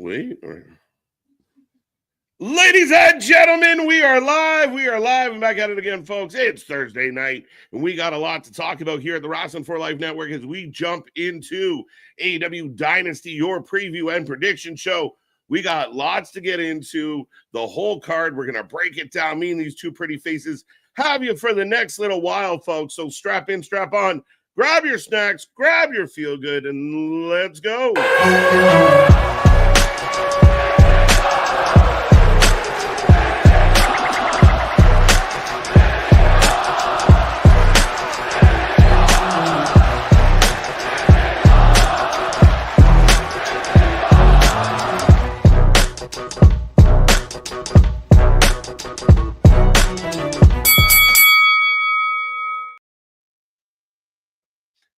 Wait. Ladies and gentlemen, we are live. We are live and back at it again, folks. It's Thursday night, and we got a lot to talk about here at the Wrestling for Life Network as we jump into AEW Dynasty, your preview and prediction show. We got lots to get into, the whole card. We're going to break it down. Me and these two pretty faces have you for the next little while, folks. So strap in, strap on, grab your snacks, grab your feel-good, and let's go.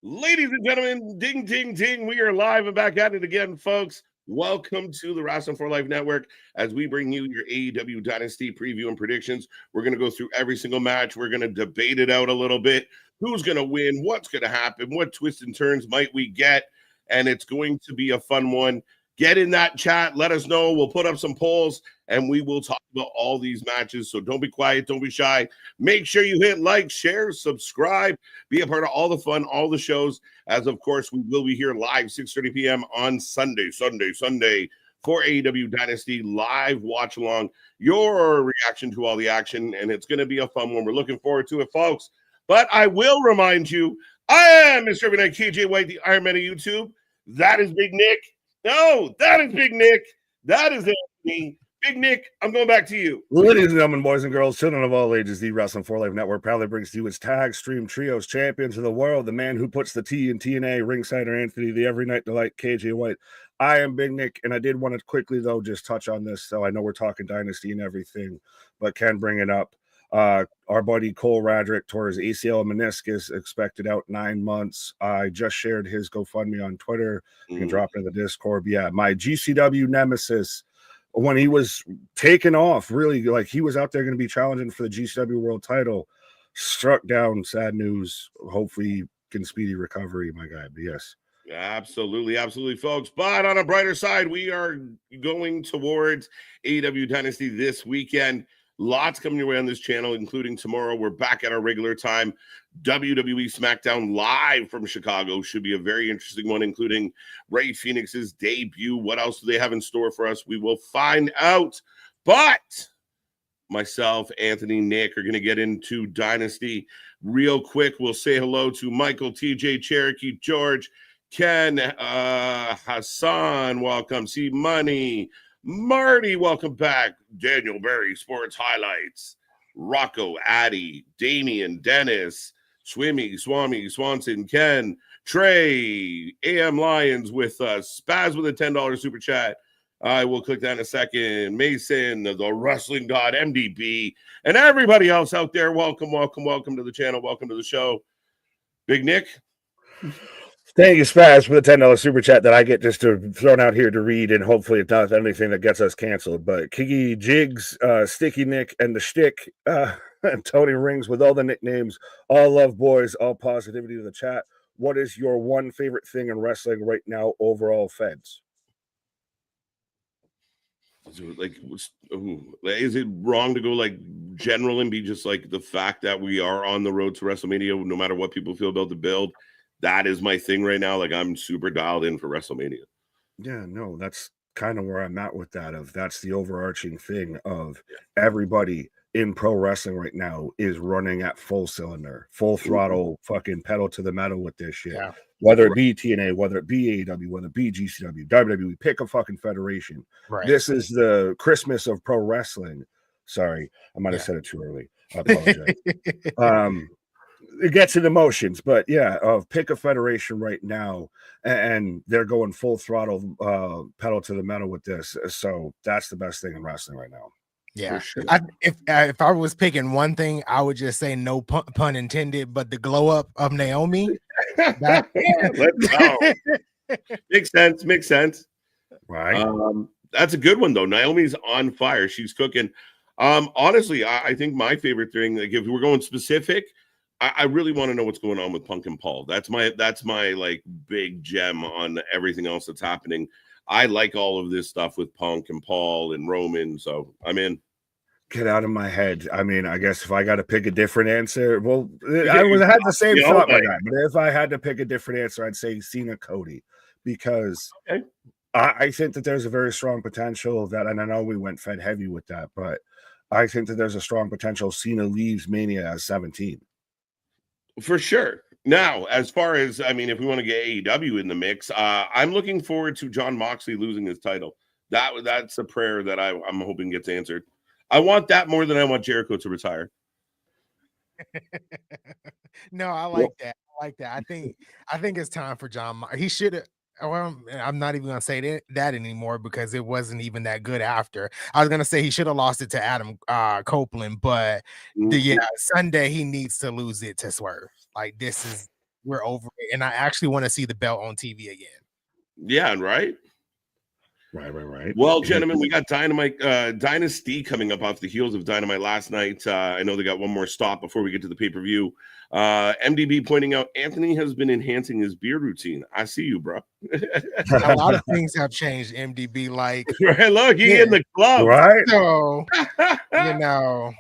Ladies and gentlemen, ding, ding, ding. We are live and back at it again, folks. Welcome to the Wrestling for Life Network as we bring you your AEW Dynasty preview and predictions. We're going to go through every single match. We're going to debate it out a little bit. Who's going to win? What's going to happen? What twists and turns might we get? And it's going to be a fun one. Get in that chat. Let us know. We'll put up some polls, and we will talk about all these matches. So don't be quiet. Don't be shy. Make sure you hit like, share, subscribe. Be a part of all the fun, all the shows. As, of course, we will be here live 6:30 p.m. on Sunday for AEW Dynasty live watch along. Your reaction to all the action, and it's going to be a fun one. We're looking forward to it, folks. But I will remind you, I am Mr. Every Night KJ White, the Iron Man of YouTube. That is Big Nick. No, that is Big Nick. That is Anthony. Big Nick, I'm going back to you. Ladies and gentlemen, boys and girls, children of all ages, the Wrestling for Life Network proudly brings to you its tag stream trios champions of the world, the man who puts the T in TNA, Ringsider Anthony, the Every Night Delight, KJ White. I am Big Nick, and I did want to quickly, though, just touch on this. So I know we're talking Dynasty and everything, but can bring it up. Our buddy Cole Radrick tore his ACL and meniscus, expected out 9 months. I just shared his GoFundMe on Twitter. You can drop it in the Discord. But yeah, my GCW nemesis, when he was taken off, really, like he was out there going to be challenging for the GCW world title, struck down. Sad news. Hopefully can speedy recovery, my guy. But yes. Absolutely, absolutely, folks. But on a brighter side, we are going towards AEW Dynasty this weekend. Lots coming your way on this channel, including tomorrow. We're back at our regular time. WWE SmackDown live from Chicago should be a very interesting one, including Rey Fénix's debut. What else do they have in store for us? We will find out. But myself, Anthony, Nick are going to get into Dynasty real quick. We'll say hello to Michael, TJ, Cherokee, George, Ken, Hassan, welcome. See Money. Marty, welcome back. Daniel Berry, Sports Highlights. Rocco, Addy, Damian, Dennis, Swimmy, Swami, Swanson, Ken, Trey, AM Lions with us. Spaz with a $10 super chat. I will click that in a second. Mason, the Wrestling God, MDB, and everybody else out there. Welcome, welcome, welcome to the channel. Welcome to the show. Big Nick. Thank you, Spaz, for the $10 super chat that I get just to thrown out here to read, and hopefully it's not anything that gets us canceled. But Kiki, Jigs, Sticky Nick, and the Shtick, and Tony Rings with all the nicknames, all love boys, all positivity to the chat. What is your one favorite thing in wrestling right now, overall, Feds? Like, is it wrong to go like general and be just like the fact that we are on the road to WrestleMania, no matter what people feel about the build? That is my thing right now. Like, I'm super dialed in for WrestleMania. Yeah, no, that's kind of where I'm at with that. That's the overarching thing of everybody in pro wrestling right now is running at full cylinder, full throttle, fucking pedal to the metal with this shit. Yeah. Whether it be TNA, whether it be AEW, whether it be GCW, WWE, pick a fucking federation. Right. This is the Christmas of pro wrestling. Sorry, I might have said it too early. I apologize. It gets in emotions, but yeah, pick a federation right now, and they're going full throttle, pedal to the metal with this. So that's the best thing in wrestling right now. Yeah, sure. If I was picking one thing, I would just say no pun intended, but the glow up of Naomi. Let's go. Makes sense. Right. That's a good one though. Naomi's on fire. She's cooking. Honestly, I think my favorite thing, like if we're going specific, I really want to know what's going on with Punk and Paul. That's my like big gem on everything else that's happening. I like all of this stuff with Punk and Paul and Roman, so I'm in. Get out of my head. I mean, I guess if I got to pick a different answer, well, I had the same thought, my guy. But if I had to pick a different answer, I'd say Cena Cody, because I think that there's a very strong potential that, and I know we went Fed heavy with that, but I think that there's a strong potential Cena leaves Mania as 17. For sure. Now, as far as, I mean, if we want to get AEW in the mix, I'm looking forward to Jon Moxley losing his title. That's a prayer that I'm hoping gets answered. I want that more than I want Jericho to retire. No, I like that. I like that. I think it's time for John. He should have. Well, I'm not even gonna say that anymore because it wasn't even that good after. I was gonna say he should have lost it to Adam Copeland, but Sunday he needs to lose it to Swerve. Like we're over it, and I actually want to see the belt on TV again. Yeah, right. Right. Well, gentlemen, we got Dynasty coming up off the heels of Dynamite last night. I know they got one more stop before we get to the pay-per-view. MDB pointing out Anthony has been enhancing his beard routine. I see you, bro. A lot of things have changed, MDB. Like, look, he in the club. Right. So, you know.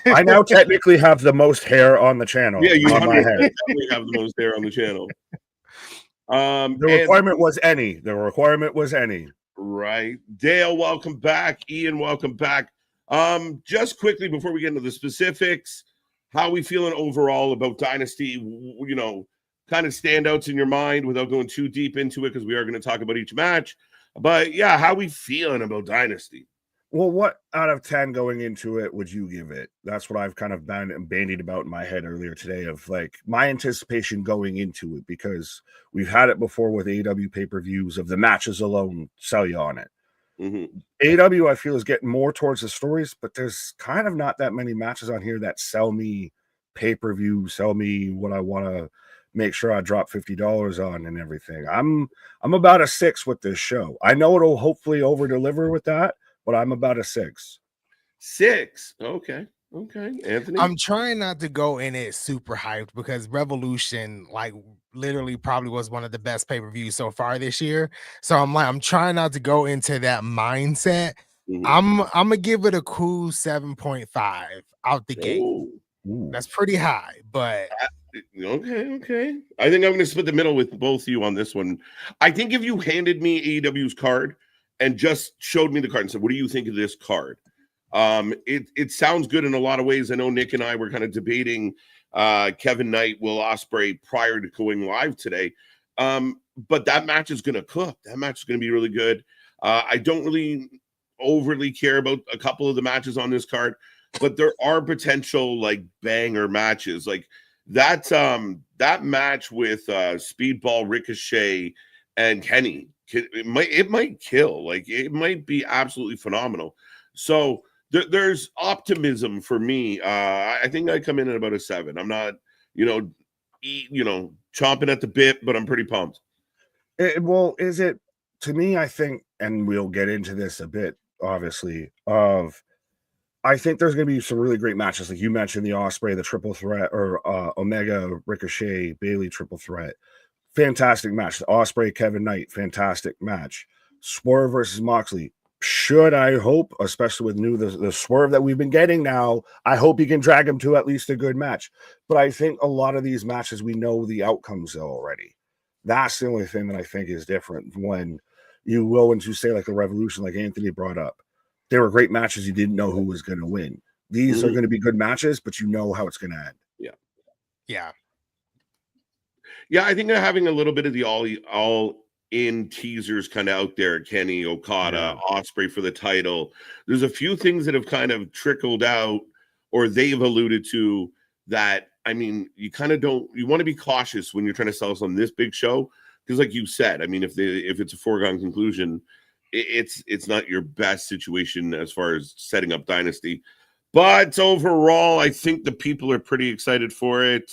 I now technically have the most hair on the channel. Yeah, you on my head. definitely have the most hair on the channel. The requirement was any. Right. Dale, welcome back. Ian, welcome back. Just quickly before we get into the specifics, how are we feeling overall about Dynasty? You know, kind of standouts in your mind without going too deep into it, because we are going to talk about each match. But yeah, how are we feeling about Dynasty? Well, what out of 10 going into it would you give it? That's what I've kind of bandied about in my head earlier today, of like my anticipation going into it, because we've had it before with AEW pay-per-views of the matches alone sell you on it. AEW, I feel, is getting more towards the stories, but there's kind of not that many matches on here that sell me pay-per-view, sell me what I want to make sure I drop $50 on and everything. I'm about a 6 with this show. I know it'll hopefully over-deliver with that, but I'm about a 6. 6. Okay. Anthony? I'm trying not to go in it super hyped because Revolution, like, literally probably was one of the best pay-per-views so far this year. So I'm trying not to go into that mindset. I'm gonna give it a cool 7.5 out the gate. That's pretty high, but okay. I think I'm gonna split the middle with both of you on this one. I think if you handed me AEW's card and just showed me the card and said, what do you think of this card? It sounds good in a lot of ways. I know Nick and I were kind of debating Kevin Knight, Will Ospreay prior to going live today. But that match is going to cook. That match is going to be really good. I don't really overly care about a couple of the matches on this card, but there are potential like banger matches. Like that match with Speedball, Ricochet, and Kenny. It might kill. Like it might be absolutely phenomenal. So there's optimism for me. I think I come in at about a 7. I'm not, chomping at the bit, but I'm pretty pumped. Well, is it, to me, I think, and we'll get into this a bit, obviously, I think there's going to be some really great matches. Like you mentioned, the Ospreay, the triple threat, or Omega, Ricochet, Bailey triple threat. Fantastic match. The Ospreay, Kevin Knight, fantastic match. Swerve versus Moxley. Should I hope, especially with the Swerve that we've been getting now, I hope you can drag him to at least a good match. But I think a lot of these matches, we know the outcomes already. That's the only thing that I think is different when you go into, say, like a Revolution, like Anthony brought up. There were great matches you didn't know who was going to win. These are going to be good matches, but you know how it's going to end. Yeah, I think they're having a little bit of the all-in teasers kind of out there. Kenny, Okada, Ospreay for the title. There's a few things that have kind of trickled out, or they've alluded to, that, I mean, you kind of you want to be cautious when you're trying to sell us on this big show, because like you said, I mean, if it's a foregone conclusion, it's not your best situation as far as setting up Dynasty. But overall, I think the people are pretty excited for it.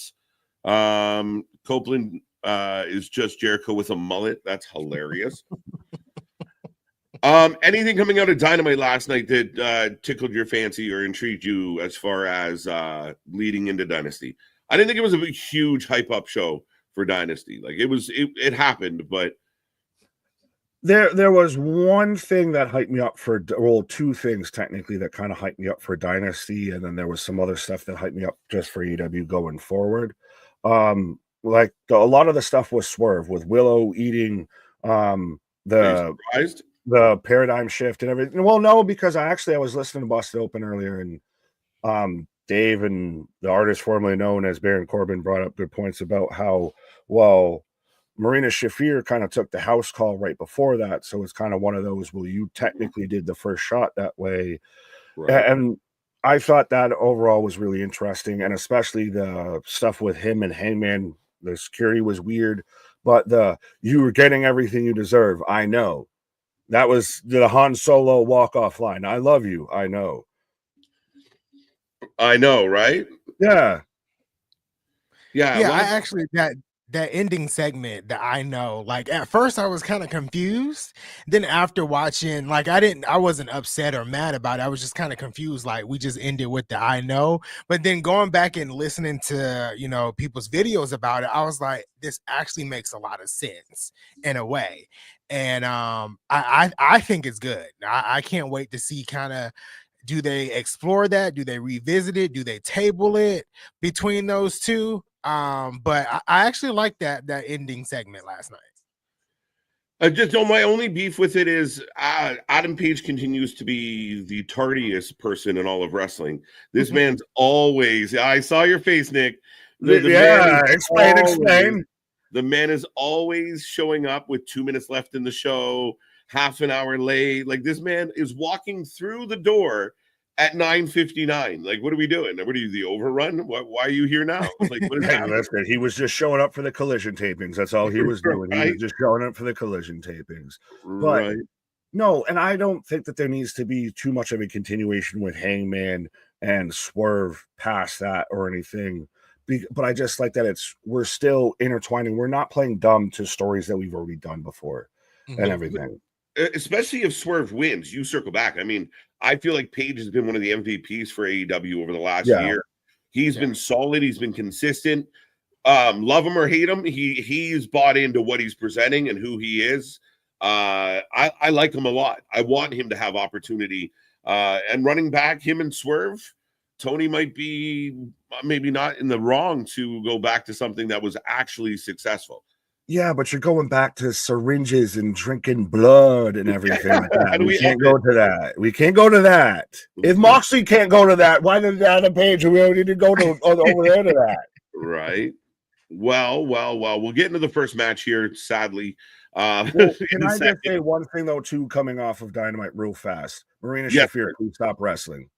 Copeland is just Jericho with a mullet. That's hilarious. Anything coming out of Dynamite last night that tickled your fancy or intrigued you as far as leading into Dynasty? I didn't think it was a huge hype up show for Dynasty. Like it happened, but There was one thing that hyped me up for, well, two things technically that kind of hyped me up for Dynasty, and then there was some other stuff that hyped me up just for AEW going forward. Like a lot of the stuff was Swerve with Willow eating the paradigm shift and everything. Well, no, because I was listening to Busted Open earlier, and Dave and the artist formerly known as Baron Corbin brought up good points about how, well, Marina Shafir kind of took the house call right before that. So it's kind of one of those, well, you technically did the first shot that way. Right. And I thought that overall was really interesting. And especially the stuff with him and Hangman, the security was weird, but you were getting everything you deserve. I know. That was the Han Solo walk-off line. I love you. I know. I know, right? Yeah. Yeah. I actually, that ending segment that I know, like at first I was kind of confused. Then after watching, like I wasn't upset or mad about it. I was just kind of confused. Like we just ended with the I know. But then going back and listening to, people's videos about it, I was like, this actually makes a lot of sense in a way. And I think it's good. I can't wait to see kind of, do they explore that? Do they revisit it? Do they table it between those two? But I actually like that ending segment last night. I just know my only beef with it is Adam Page continues to be the tardiest person in all of wrestling. This man's always, I saw your face, Nick. Explain. The man is always showing up with 2 minutes left in the show, half an hour late. Like this man is walking through the door at 9:59. Like, what are we doing? What are you, the overrun? Why are you here now? Like, what is happening? Listen, he was just showing up for the collision tapings. That's all he was doing. Right? He was just showing up for the collision tapings. But no, and I don't think that there needs to be too much of a continuation with Hangman and Swerve past that or anything. But I just like that we're still intertwining. We're not playing dumb to stories that we've already done before and everything. Especially if Swerve wins, you circle back. I mean, I feel like Page has been one of the MVPs for AEW over the last year. He's been solid. He's been consistent. Love him or hate him, he's bought into what he's presenting and who he is. I like him a lot. I want him to have opportunity. And running back, him and Swerve, Tony might be maybe not in the wrong to go back to something that was actually successful. Yeah, but you're going back to syringes and drinking blood and everything like that. We can't go to that. We can't go to that. If Moxley can't go to that, why did Adam Page? We already didn't go to over there to that. Right. Well, we'll get into the first match here, sadly. Can I just say one thing, though, too, coming off of Dynamite real fast? Marina Shafir, please stop wrestling.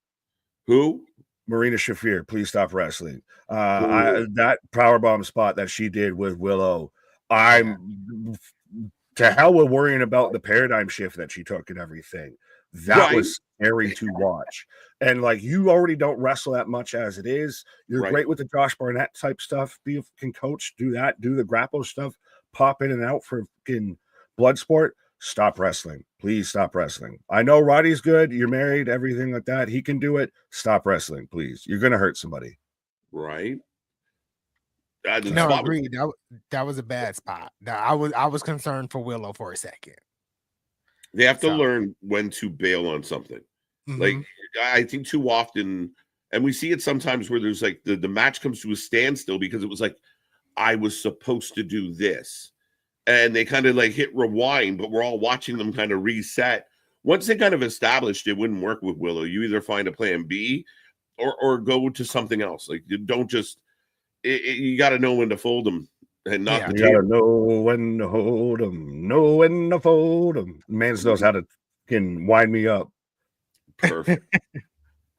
Who? Marina Shafir, please stop wrestling. That powerbomb spot that she did with Willow, I'm to hell with worrying about the paradigm shift that she took and everything. That was scary to watch. And like, you already don't wrestle that much as it is. You're great with the Josh Barnett type stuff. Can coach, do that, do the grapple stuff, pop in and out for fucking blood sport. Stop wrestling. Please stop wrestling. I know Roddy's good. You're married, everything like that. He can do it. Stop wrestling, please. You're going to hurt somebody. Right. No, agreed. That was a bad spot. I was concerned for Willow for a second. They have to learn when to bail on something. Like, I think too often, and we see it sometimes where there's like the match comes to a standstill because it was like, I was supposed to do this. And they kind of like hit rewind, but we're all watching them kind of reset. Once they kind of established it wouldn't work with Willow, you either find a plan B or go to something else. Like, you don't just, you got to know when to fold them and not you got to know when to hold them, know when to fold them. Man knows how to fucking wind me up. Perfect.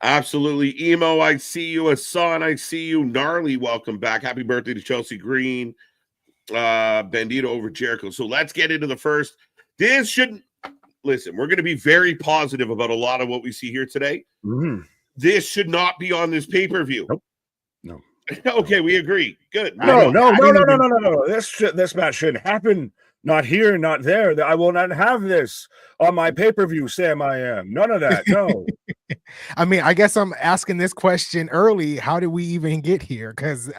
Absolutely. Emo, I see you. Hassan, I see you. Gnarly, welcome back. Happy birthday to Chelsea Green. Bandido over Jericho. So let's get into the first. This shouldn't listen. We're going to be very positive about a lot of what we see here today. This should not be on this pay-per-view. Nope. No. Okay, we agree. Good. No. This match shouldn't happen. Not here, not there. I will not have this on my pay-per-view, Sam. I am none of that. No. I mean, I guess I'm asking this question early. How did we even get here? Because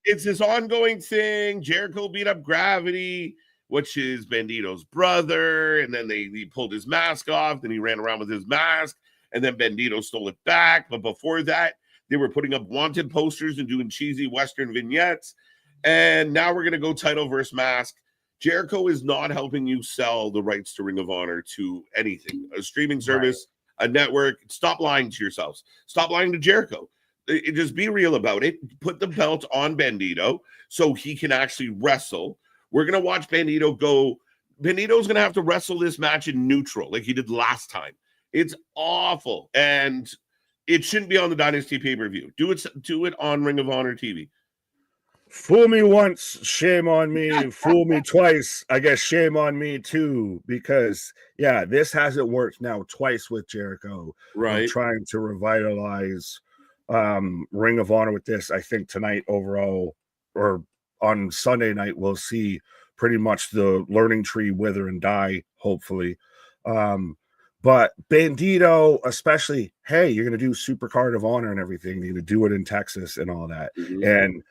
it's this ongoing thing. Jericho beat up Gravity, which is Bandido's brother, and then he pulled his mask off, then he ran around with his mask, and then Bandido stole it back. But before that, they were putting up wanted posters and doing cheesy Western vignettes. And now we're going to go title versus mask. Jericho is not helping you sell the rights to Ring of Honor to anything, a streaming service, a network. Stop lying to yourselves. Stop lying to Jericho. Just be real about it. Put the belt on Bandido so he can actually wrestle. We're going to watch Bandido go. Bandido's going to have to wrestle this match in neutral like he did last time. It's awful. And it shouldn't be on the Dynasty pay-per-view. Do it on Ring of Honor TV. Fool me once, shame on me. Fool me twice, I guess shame on me too. Because yeah, this hasn't worked now twice with Jericho. Right, trying to revitalize Ring of Honor with this. I think tonight overall, or on Sunday night, we'll see pretty much the learning tree wither and die. Hopefully, but Bandido, especially, hey, you're gonna do Super Card of Honor and everything. You're gonna do it in Texas and all that, and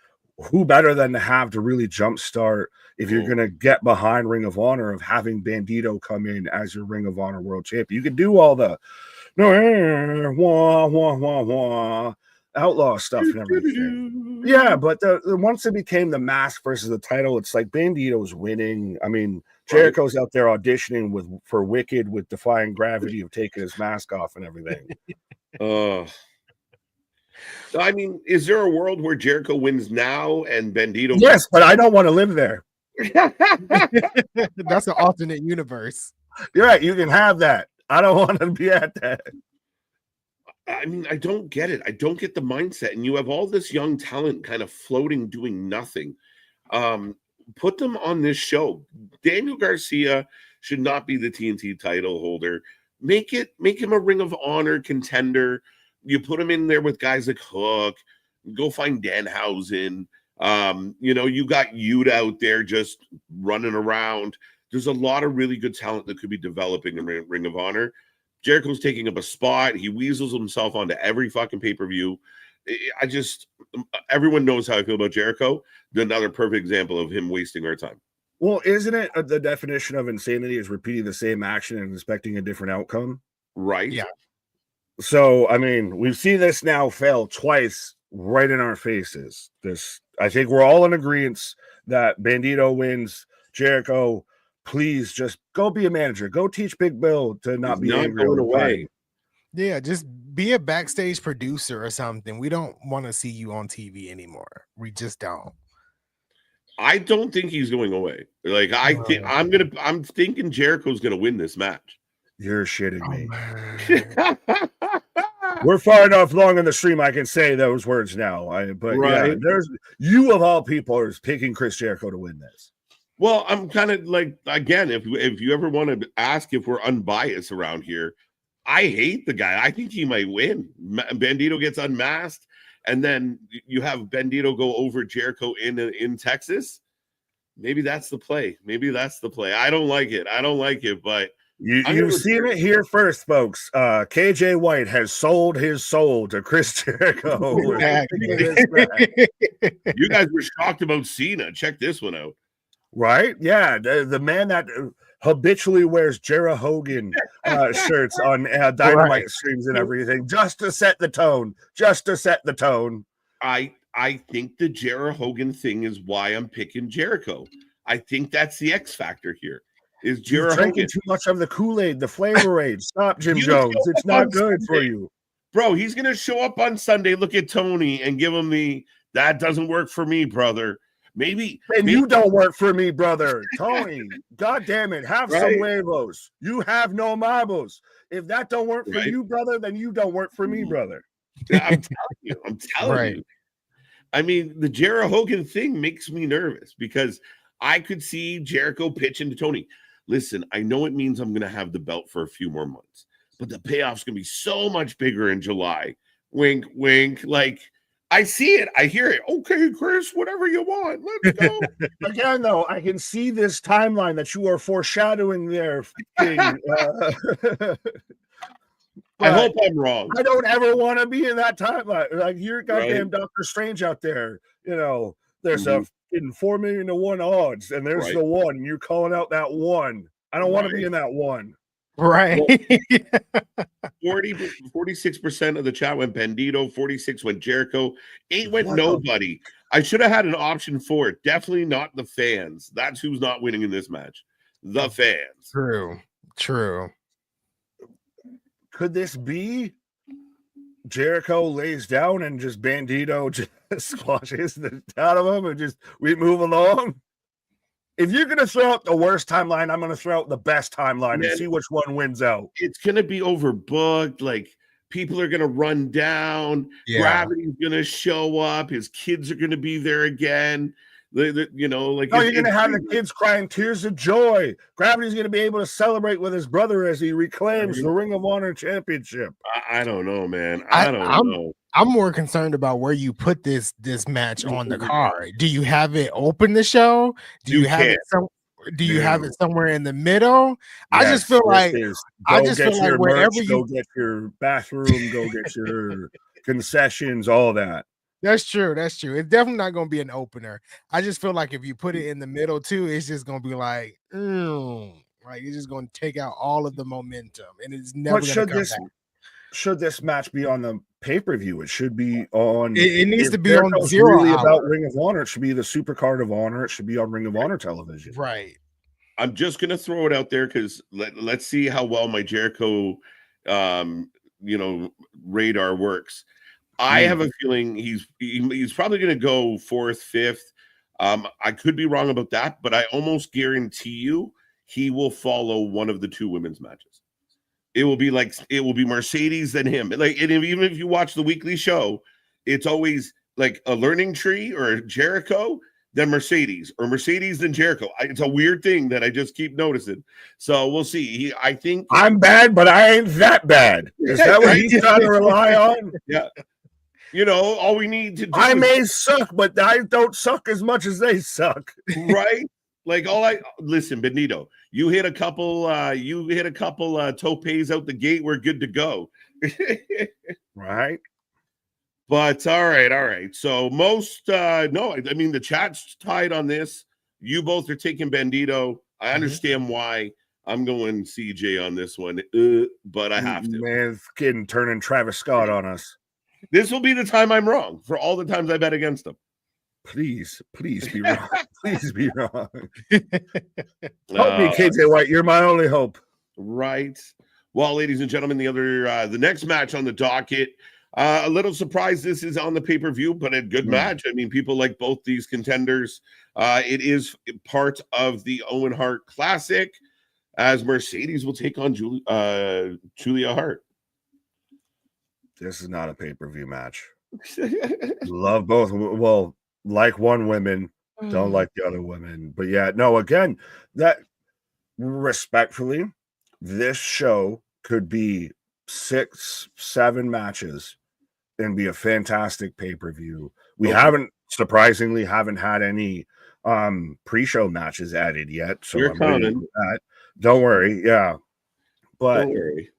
who better than to have to really jumpstart if you're going to get behind Ring of Honor of having Bandido come in as your Ring of Honor world champion. You can do all the outlaw stuff and everything. Yeah, but once it became the mask versus the title, it's like Bandido's winning. I mean, Jericho's out there auditioning for Wicked with Defying Gravity of taking his mask off and everything. I mean, is there a world where Jericho wins now and Bandido? Yes, but I don't want to live there. That's an alternate universe. You're right. You can have that. I don't want to be at that. I mean, I don't get it. I don't get the mindset. And you have all this young talent kind of floating, doing nothing. Put them on this show. Daniel Garcia should not be the TNT title holder. Make him a Ring of Honor contender. You put him in there with guys like Hook. Go find Danhausen. You got Yuta out there just running around. There's a lot of really good talent that could be developing in Ring of Honor. Jericho's taking up a spot. He weasels himself onto every fucking pay-per-view. Everyone knows how I feel about Jericho. Another perfect example of him wasting our time. Well, isn't it the definition of insanity is repeating the same action and expecting a different outcome? Right. Yeah. So, I mean, we've seen this now fail twice right in our faces. I think we're all in agreement that Bandido wins. Jericho, please just go be a manager. Go teach Big Bill to not be angry going away. Yeah, just be a backstage producer or something. We don't want to see you on TV anymore. We just don't. I don't think he's going away. Like I'm thinking Jericho's gonna win this match. You're shitting me. We're far enough long in the stream I can say those words now. Yeah, you of all people are picking Chris Jericho to win this. Well, I'm kind of like, again, if you ever want to ask if we're unbiased around here, I hate the guy. I think he might win. Bandido gets unmasked, and then you have Bandido go over Jericho in Texas. Maybe that's the play. I don't like it, but you've seen it here first, folks. KJ White has sold his soul to Chris Jericho. You guys were shocked about Cena. Check this one out. Right? Yeah, the man that habitually wears Jera Hogan shirts on Dynamite streams and everything, just to set the tone. I think the Jera Hogan thing is why I'm picking Jericho. I think that's the X factor here. Is Jera drinking too much of the Kool-Aid, the Flavor-Aid? Stop, Jim Jones. It's not good for you. Bro, he's going to show up on Sunday, look at Tony, and give him that doesn't work for me, brother. Maybe you don't work for me, brother. Tony, God damn it, have some huevos. You have no marbles. If that don't work for you, brother, then you don't work for me, brother. I'm telling you. I mean, the Jera Hogan thing makes me nervous because I could see Jericho pitching to Tony. Listen, I know it means I'm going to have the belt for a few more months, but the payoff's going to be so much bigger in July. Wink, wink. Like, I see it. I hear it. Okay, Chris, whatever you want. Let's go. Again, though, I can see this timeline that you are foreshadowing there, King. I hope I'm wrong. I don't ever want to be in that timeline. Like, you're goddamn Right. Doctor Strange out there. You know, there's a 4 million to 1 odds, and there's the one, and you're calling out that one. I don't want to be in that one. Right. Well, 46% of the chat went Bandido, 46 went Jericho, 8 went nobody. I should have had an option for it. Definitely not the fans. That's who's not winning in this match. The fans. True. Could this be Jericho lays down and just Bandido just squashes the out of him and just we move along? If you're gonna throw out the worst timeline, I'm gonna throw out the best timeline and see which one wins out. It's gonna be overbooked. Like, people are gonna run down. Gravity's gonna show up. His kids are gonna be there again. You know, like, you're gonna have the kids crying tears of joy. Gravity's gonna be able to celebrate with his brother as he reclaims the Ring of Honor championship. I don't know, man. I don't know. I'm more concerned about where you put this match on the card. Do you have it open the show? Do you have it somewhere in the middle? Yes, I just feel like wherever go get your bathroom, go get your concessions, all that. That's true. It's definitely not going to be an opener. I just feel like if you put it in the middle too, it's just going to be like it's just going to take out all of the momentum, and it's never going to come back. Should this match be on the pay-per-view? It should be on. It needs to be on 0 really hour. About Ring of Honor. It should be the Super Card of Honor. It should be on Ring of Honor television. Right. I'm just gonna throw it out there because let's see how well my Jericho, radar works. I have a feeling he's probably gonna go 4th, 5th. I could be wrong about that, but I almost guarantee you he will follow one of the 2 women's matches. It will be Mercedes than him. Like, and even if you watch the weekly show, it's always like a learning tree or Jericho, then Mercedes, or Mercedes then Jericho. It's a weird thing that I just keep noticing. So we'll see. I think I'm bad, but I ain't that bad. Is that what he's trying to rely on? Yeah. You know, all we need to do I may suck, but I don't suck as much as they suck. Right? Like, listen, Bandido, you hit a couple topes out the gate, we're good to go. Right. But all right. So the chat's tied on this. You both are taking Bandido. I understand why. I'm going CJ on this one, but I have to. Man, kidding, turning Travis Scott on us. This will be the time I'm wrong for all the times I bet against him. Please be wrong. Please be wrong. Help me, KJ White. You're my only hope. Right. Well, ladies and gentlemen, the next match on the docket. A little surprised this is on the pay-per-view, but a good match. I mean, people like both these contenders. It is part of the Owen Hart Classic, as Mercedes will take on Julia Hart. This is not a pay-per-view match. Love both. Well, like one women, don't like the other women. But yeah, no, again, that respectfully, this show could be 6-7 matches and be a fantastic pay-per-view. We surprisingly haven't had any pre-show matches added yet. So you're coming. Don't worry. Yeah. But don't worry.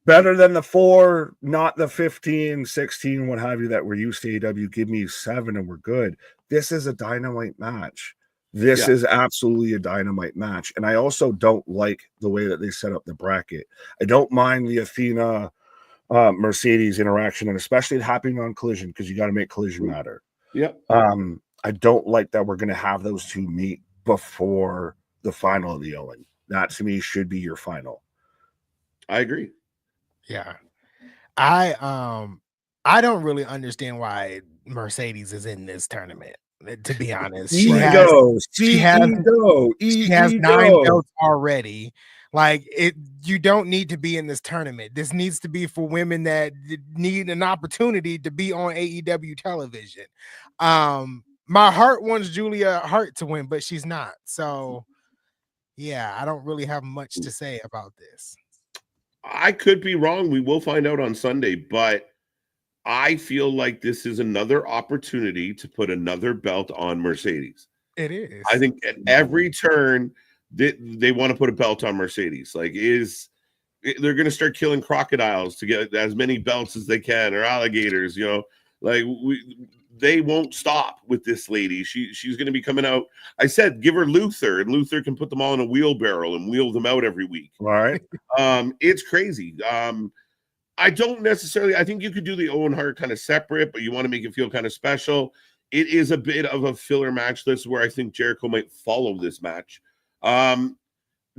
Better than the 4, not the 15, 16, what have you, that we're used to AEW. Give me 7 and we're good. This is a dynamite match. This is absolutely a dynamite match. And I also don't like the way that they set up the bracket. I don't mind the Athena Mercedes interaction, and especially it happening on Collision, because you got to make Collision matter. Yep. I don't like that we're going to have those 2 meet before the final of the Owen. That to me should be your final. I agree. Yeah. I don't really understand why Mercedes is in this tournament, to be honest. She has 9 belts already. Like, you don't need to be in this tournament. This needs to be for women that need an opportunity to be on AEW television. My heart wants Julia Hart to win, but she's not. So yeah, I don't really have much to say about this. I could be wrong. We will find out on Sunday, but I feel like this is another opportunity to put another belt on Mercedes. It is. I think at every turn they want to put a belt on Mercedes. Like they're going to start killing crocodiles to get as many belts as they can, or alligators, you know, like they won't stop with this lady. She's going to be coming out. I said, give her Luther, and Luther can put them all in a wheelbarrow and wheel them out every week. All right. It's crazy. I don't necessarily, I think you could do the Owen Hart kind of separate, but you want to make it feel kind of special. It is a bit of a filler match. This is where I think Jericho might follow this match.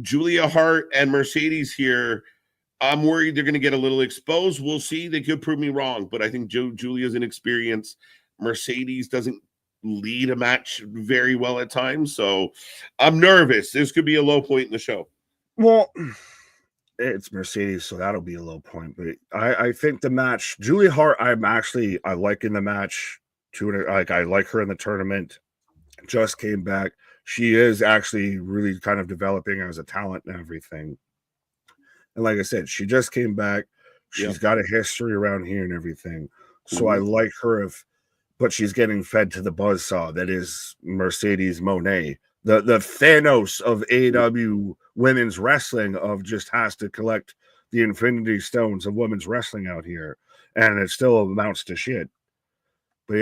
Julia Hart and Mercedes here, I'm worried they're going to get a little exposed. We'll see. They could prove me wrong, but I think Julia's inexperienced. Mercedes doesn't lead a match very well at times, so I'm nervous. This could be a low point in the show. Well, it's Mercedes, so that'll be a low point. But I think the match, Julia Hart, I like in the match. I like her in the tournament. Just came back. She is actually really kind of developing as a talent and everything. And like I said, she just came back. She's got a history around here and everything. So I like her, but she's getting fed to the buzzsaw that is Mercedes Moné, the Thanos of AEW women's wrestling, of just has to collect the Infinity Stones of women's wrestling out here, and it still amounts to shit. But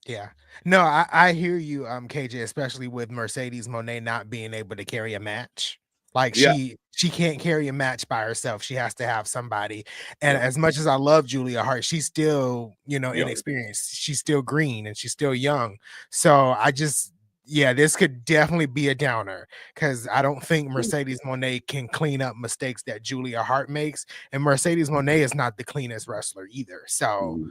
yeah, no, I hear you, KJ, especially with Mercedes Moné not being able to carry a match. Like she can't carry a match by herself. She has to have somebody. And as much as I love Julia Hart, she's still, inexperienced. She's still green and she's still young. So this could definitely be a downer, because I don't think Mercedes Moné can clean up mistakes that Julia Hart makes. And Mercedes Moné is not the cleanest wrestler either. So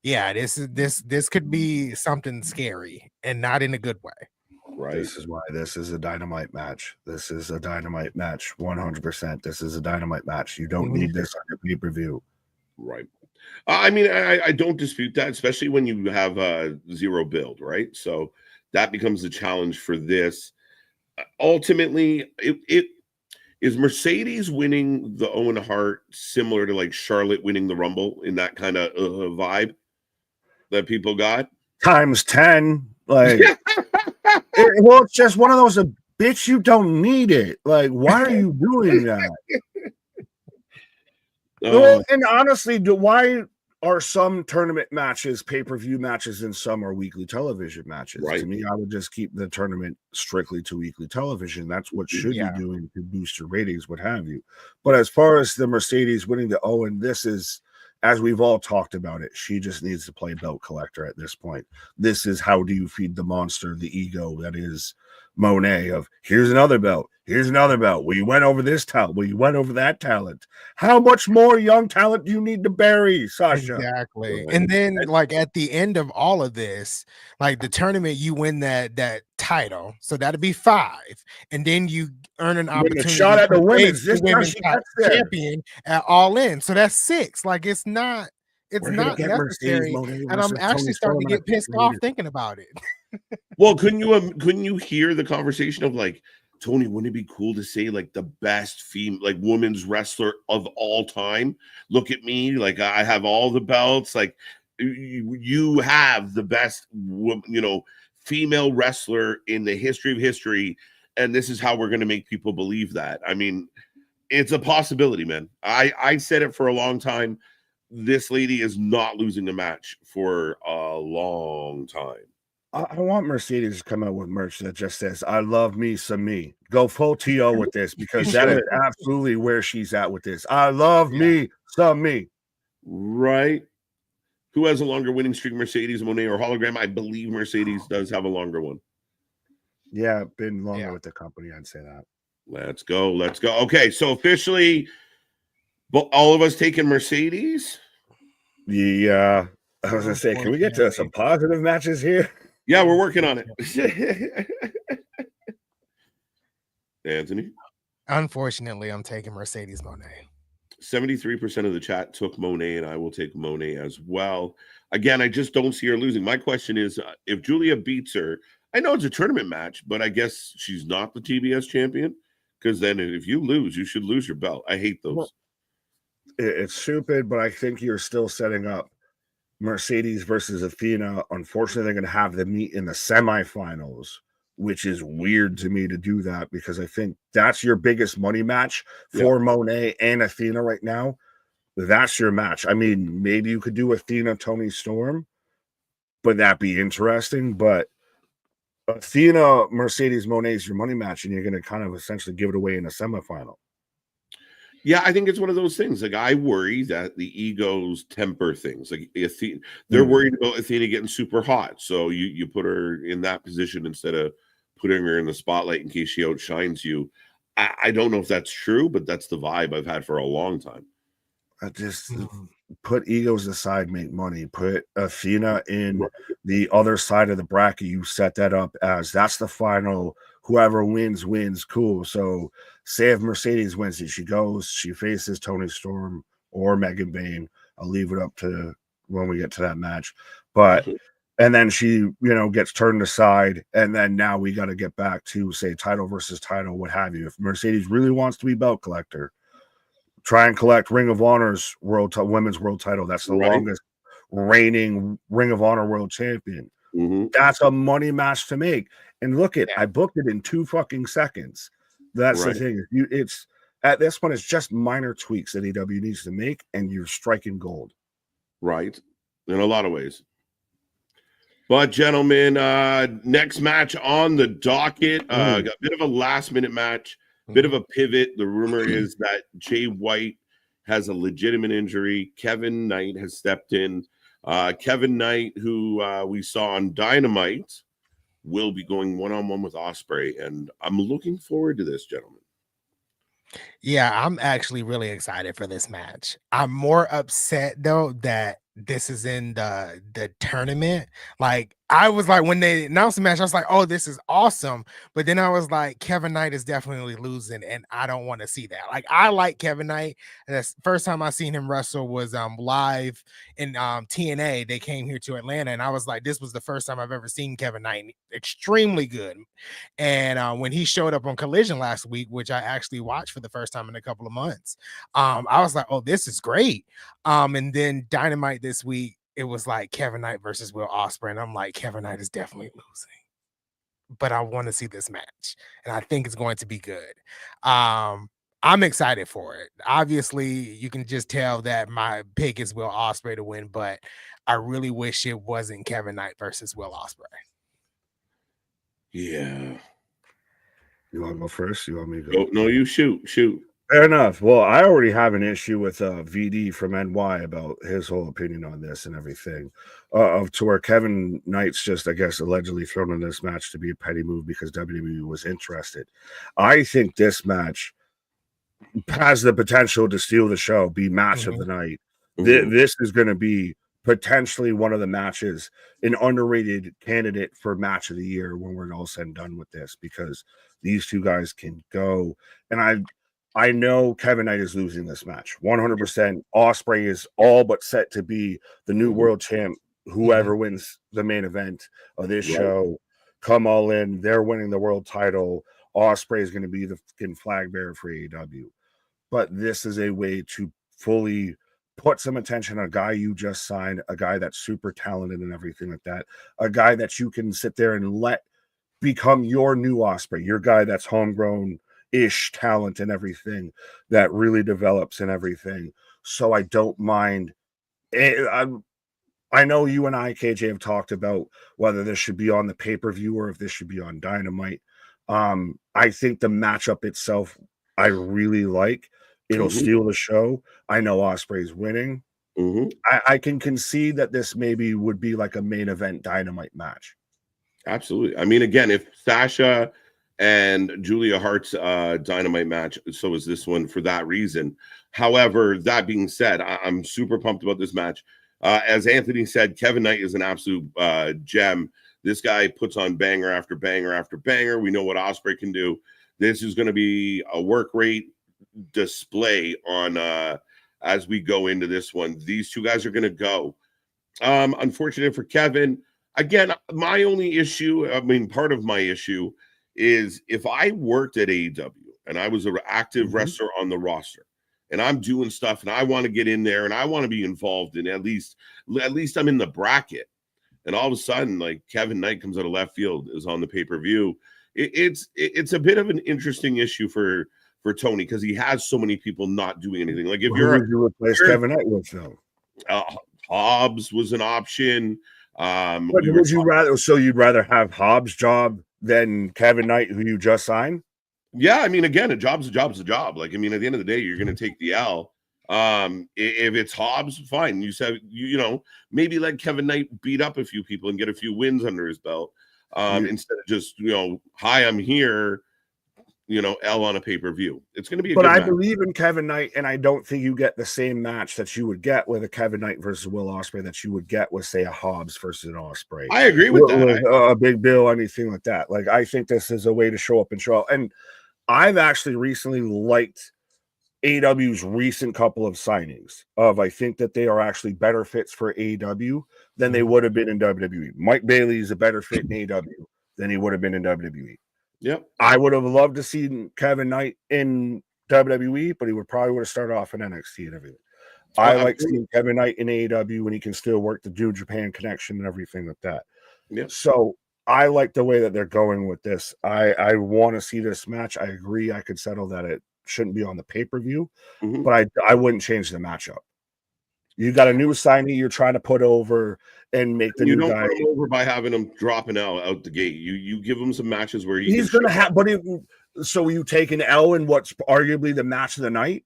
yeah, this could be something scary, and not in a good way. Right. This is why this is a dynamite match. This is a dynamite match. 100%. This is a dynamite match. You don't need this on your pay-per-view. Right. I mean, I don't dispute that, especially when you have a zero build, right? So that becomes the challenge for this. Ultimately, it is Mercedes winning the Owen Hart similar to like Charlotte winning the Rumble, in that kind of vibe that people got? Times 10. Like, it's just one of those, bitch, you don't need it. Like, why are you doing that? Well, and honestly, why are some tournament matches pay-per-view matches and some are weekly television matches? Right. To me, I would just keep the tournament strictly to weekly television. That's what should be doing to boost your ratings, what have you. But as far as the Mercedes winning the Owen, this is, as we've all talked about it, she just needs to play belt collector at this point. This is how do you feed the monster, the ego that is Moné, of here's another belt, here's another belt. We went over this talent, we went over that talent. How much more young talent do you need to bury, Sasha? Exactly. And then, like, at the end of all of this, like the tournament, you win that title, so that'd be 5, and then you earn an opportunity shot at the women's champion at All In, so that's 6. Like, it's not necessary, and I'm actually starting to get pissed off thinking about it. Well, couldn't you hear the conversation of like, Tony, wouldn't it be cool to say like the best women's wrestler of all time? Look at me, like I have all the belts. Like you have the best, female wrestler in the history of history, and this is how we're going to make people believe that. I mean, it's a possibility, man. I said it for a long time. This lady is not losing a match for a long time. I want Mercedes to come out with merch that just says, I love me some me. Go full TO with this, because that is absolutely where she's at with this. I love me some me. Right. Who has a longer winning streak, Mercedes Moné or Hologram? I believe Mercedes does have a longer one. Yeah, been longer with the company, I'd say that. Let's go. Okay, so officially, all of us taking Mercedes? Yeah. I was going to say, can we get to some positive matches here? Yeah, we're working on it. Anthony? Unfortunately, I'm taking Mercedes Moné. 73% of the chat took Moné, and I will take Moné as well. Again, I just don't see her losing. My question is, if Julia beats her, I know it's a tournament match, but I guess she's not the TBS champion, because then if you lose, you should lose your belt. I hate those. It's stupid, but I think you're still setting up Mercedes versus Athena. Unfortunately, they're going to have them meet in the semifinals, which is weird to me to do that because I think that's your biggest money match for Monet and Athena right now. That's your match. I mean, maybe you could do Athena, Tony Storm, but that'd be interesting. But Athena, Mercedes, Monet is your money match, and you're going to kind of essentially give it away in a semifinal. Yeah, I think it's one of those things. Like, I worry that the egos temper things. Like, Athena, they're worried about Athena getting super hot, so you put her in that position instead of putting her in the spotlight in case she outshines you. I don't know if that's true, but that's the vibe I've had for a long time. I just put egos aside, make money. Put Athena in the other side of the bracket. You set that up as that's the final. Whoever wins, wins. Cool. So, say if Mercedes wins it, she goes, she faces Tony Storm or Megan Bayne. I'll leave it up to when we get to that match. But and then she, gets turned aside, and then now we got to get back to say title versus title, what have you. If Mercedes really wants to be belt collector, try and collect Ring of Honor's women's world title. That's the longest reigning Ring of Honor world champion. That's a money match to make. And look I booked it in 2 fucking seconds. That's the thing. It's at this point, it's just minor tweaks that AEW needs to make, and you're striking gold. Right. In a lot of ways. But gentlemen, next match on the docket, got a bit of a last minute match. Bit of a pivot. The rumor is that Jay White has a legitimate injury. Kevin Knight has stepped in. Kevin Knight, who we saw on Dynamite, will be going one-on-one with Ospreay, and I'm looking forward to this, gentlemen. Yeah, I'm actually really excited for this match. I'm more upset though that this is in the tournament. Like, I was like, when they announced the match, I was like, oh, this is awesome. But then I was like, Kevin Knight is definitely losing, and I don't want to see that. Like, I like Kevin Knight. And the first time I seen him wrestle was live in TNA. They came here to Atlanta, and I was like, this was the first time I've ever seen Kevin Knight. Extremely good. And when he showed up on Collision last week, which I actually watched for the first time in a couple of months, I was like, oh, this is great. And then Dynamite this week, it was like Kevin Knight versus Will Ospreay, and I'm like, Kevin Knight is definitely losing, but I want to see this match, and I think it's going to be good. I'm excited for it. Obviously, you can just tell that my pick is Will Ospreay to win, but I really wish it wasn't Kevin Knight versus Will Ospreay. Yeah. You want to go first? You want me to go? No, you shoot. Fair enough. Well, I already have an issue with VD from NY about his whole opinion on this and everything. To where Kevin Knight's just, I guess, allegedly thrown in this match to be a petty move because WWE was interested. I think this match has the potential to steal the show, be match of the night. This is going to be potentially one of the matches, an underrated candidate for match of the year when we're all said and done with this, because these two guys can go. And I know Kevin Knight is losing this match 100%. Ospreay is all but set to be the new world champ. Whoever wins the main event of this show, come all in. They're winning the world title. Ospreay is going to be the fucking flag bearer for AEW. But this is a way to fully put some attention on a guy you just signed, a guy that's super talented and everything like that, a guy that you can sit there and let become your new Ospreay, your guy that's homegrown-ish talent and everything that really develops and everything. So I don't mind. I know you and I, KJ, have talked about whether this should be on the pay-per-view or if this should be on Dynamite. I think the matchup itself, I really like. It'll steal the show. I know Ospreay's winning. I can concede that this maybe would be like a main event Dynamite match. Absolutely. I mean, again, if Sasha and Julia Hart's Dynamite match, so is this one for that reason. However, that being said, I'm super pumped about this match. As Anthony said, Kevin Knight is an absolute gem. This guy puts on banger after banger after banger. We know what Ospreay can do. This is going to be a work rate display on as we go into this one. These two guys are going to go. Unfortunate for Kevin. Again, my only issue, I mean, part of my issue is if I worked at AEW and I was an active wrestler on the roster and I'm doing stuff and I want to get in there and I want to be involved in at least I'm in the bracket. And all of a sudden, like Kevin Knight comes out of left field, is on the pay-per-view. It's a bit of an interesting issue for Tony because he has so many people not doing anything. Like if who would you replace Kevin Knight with though? Hobbs was an option. But would you rather? So you'd rather have Hobbs' job than Kevin Knight, who you just signed? Yeah, I mean, again, a job's a job. Like, I mean, at the end of the day, you're going to take the L. If it's Hobbs, fine. You said you know maybe let Kevin Knight beat up a few people and get a few wins under his belt, instead of just hi, I'm here. L on a pay-per-view. It's going to be a but good I match. believe in Kevin Knight, and I don't think you get the same match that you would get with a Kevin Knight versus Will Ospreay that you would get with, say, a Hobbs versus an Ospreay. I agree with that. With a Big Bill, anything like that. Like, I think this is a way to show up and show out. And I've actually recently liked AEW's recent couple of signings I think that they are actually better fits for AEW than they would have been in WWE. Mike Bailey is a better fit in AEW than he would have been in WWE. Yep. I would have loved to see Kevin Knight in WWE, but he would have started off in NXT and everything. I like seeing Kevin Knight in AEW when he can still work the New Japan connection and everything like that. Yeah. So I like the way that they're going with this. I want to see this match. I agree. I could settle that it shouldn't be on the pay-per-view, but I wouldn't change the matchup. You got a new signee you're trying to put over and make the new guy. Put him over by having him dropping out the gate. You give him some matches where he's going to have. But so you take an L in what's arguably the match of the night.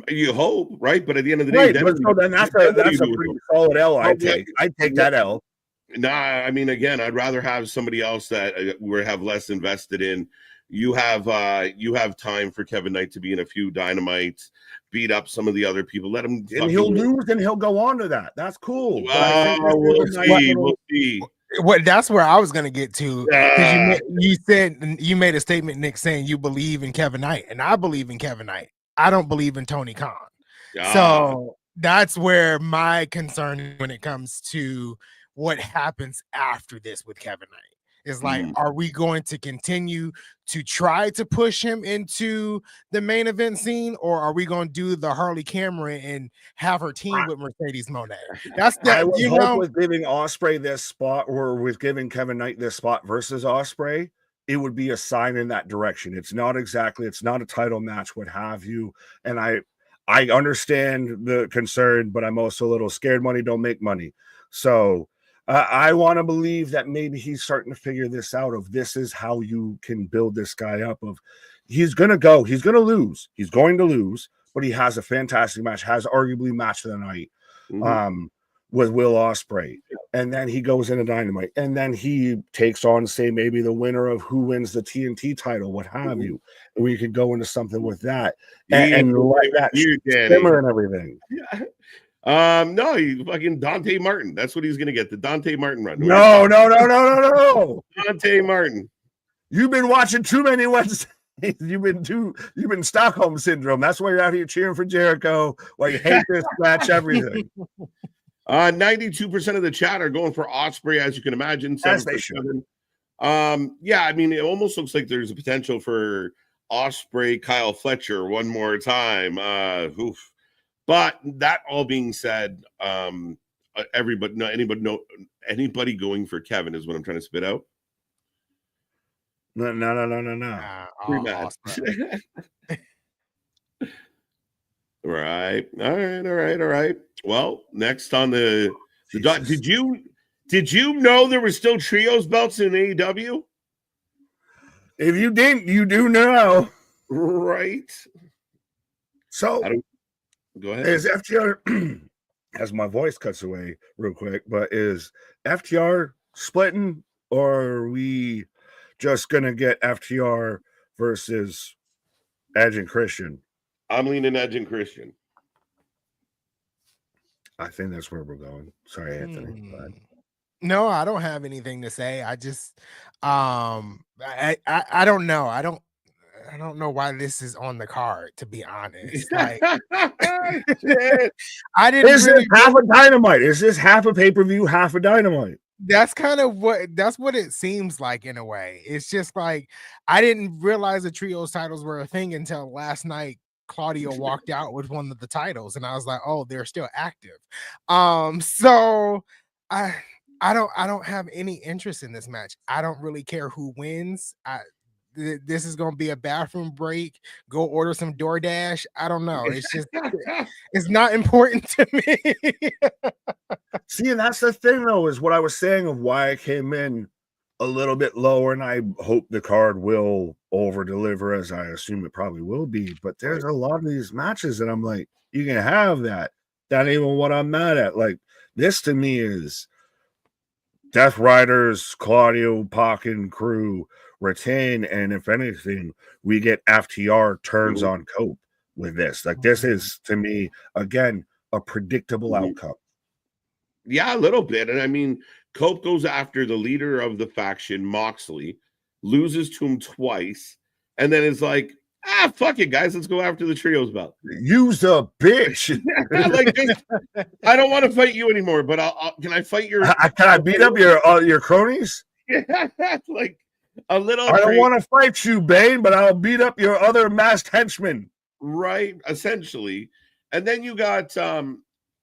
You hope, right? But at the end of the day, then that's a pretty solid L. I take that L. Nah, I mean, again, I'd rather have somebody else that we have less invested in. You have time for Kevin Knight to be in a few Dynamites, beat up some of the other people. Let him, and he'll lose, and he'll go on to that. That's cool. We'll see. That's where I was gonna get to. You said you made a statement, Nick, saying you believe in Kevin Knight, and I believe in Kevin Knight. I don't believe in Tony Khan. So that's where my concern is when it comes to what happens after this with Kevin Knight. Is like, are we going to continue to try to push him into the main event scene, or are we going to do the Harley Cameron and have her team with Mercedes Moné? That's that. I would hope with giving Ospreay this spot, or with giving Kevin Knight this spot versus Ospreay, it would be a sign in that direction. It's not a title match, what have you. And I understand the concern, but I'm also a little scared. Money don't make money, so. I want to believe that maybe he's starting to figure this out of this is how you can build this guy up of he's going to lose, but he has a fantastic match, has arguably match of the night with Will Ospreay. And then he goes into Dynamite and then he takes on, say, maybe the winner of who wins the TNT title, what have you. And we could go into something with that and let that simmer and everything. Yeah. No, he fucking Dante Martin. That's what he's gonna get. The Dante Martin run. No. Dante Martin. You've been watching too many Wednesdays. You've been Stockholm syndrome. That's why you're out here cheering for Jericho. Why you hate this match, everything. 92% of the chat are going for Ospreay, as you can imagine. As they should. Yeah, I mean, it almost looks like there's a potential for Ospreay, Kyle Fletcher one more time. Oof. But that all being said, anybody going for Kevin is what I'm trying to spit out. No. Right. All right. Well, next on the did you know there were still trios belts in AEW? If you didn't, you do now. Right. So go ahead. Is FTR, as my voice cuts away real quick, but is FTR splitting, or are we just going to get FTR versus Edge and Christian? I'm leaning Edge and Christian. I think that's where we're going. Sorry, Anthony. No, I don't have anything to say. I just, I don't know. I don't know why this is on the card, to be honest. Like, I didn't. Is this half a Dynamite? Is this half a pay-per-view, half a Dynamite? That's kind of what it seems like in a way. It's just like I didn't realize the trios titles were a thing until last night Claudio walked out with one of the titles, and I was like, oh, they're still active. So I don't have any interest in this match. I don't really care who wins. This is gonna be a bathroom break. Go order some DoorDash. I don't know. It's just it's not important to me. See, and that's the thing, though, is what I was saying of why I came in a little bit lower, and I hope the card will over deliver, as I assume it probably will be. But there's a lot of these matches that I'm like, you can have that. That ain't even what I'm mad at. Like, this to me is Death Riders, Claudio, Pac, and crew retain, and if anything, we get FTR turns on Cope with this. Like, this is, to me, again, a predictable outcome. Yeah, a little bit. And I mean, Cope goes after the leader of the faction, Moxley, loses to him twice, and then is like, fuck it, guys, let's go after the trios belt. Use a bitch. Like, I don't want to fight you anymore, but can I fight your? Can I beat up your cronies? Yeah, like a little. I don't want to fight you, Bane, but I'll beat up your other masked henchmen. Right, essentially. And then you got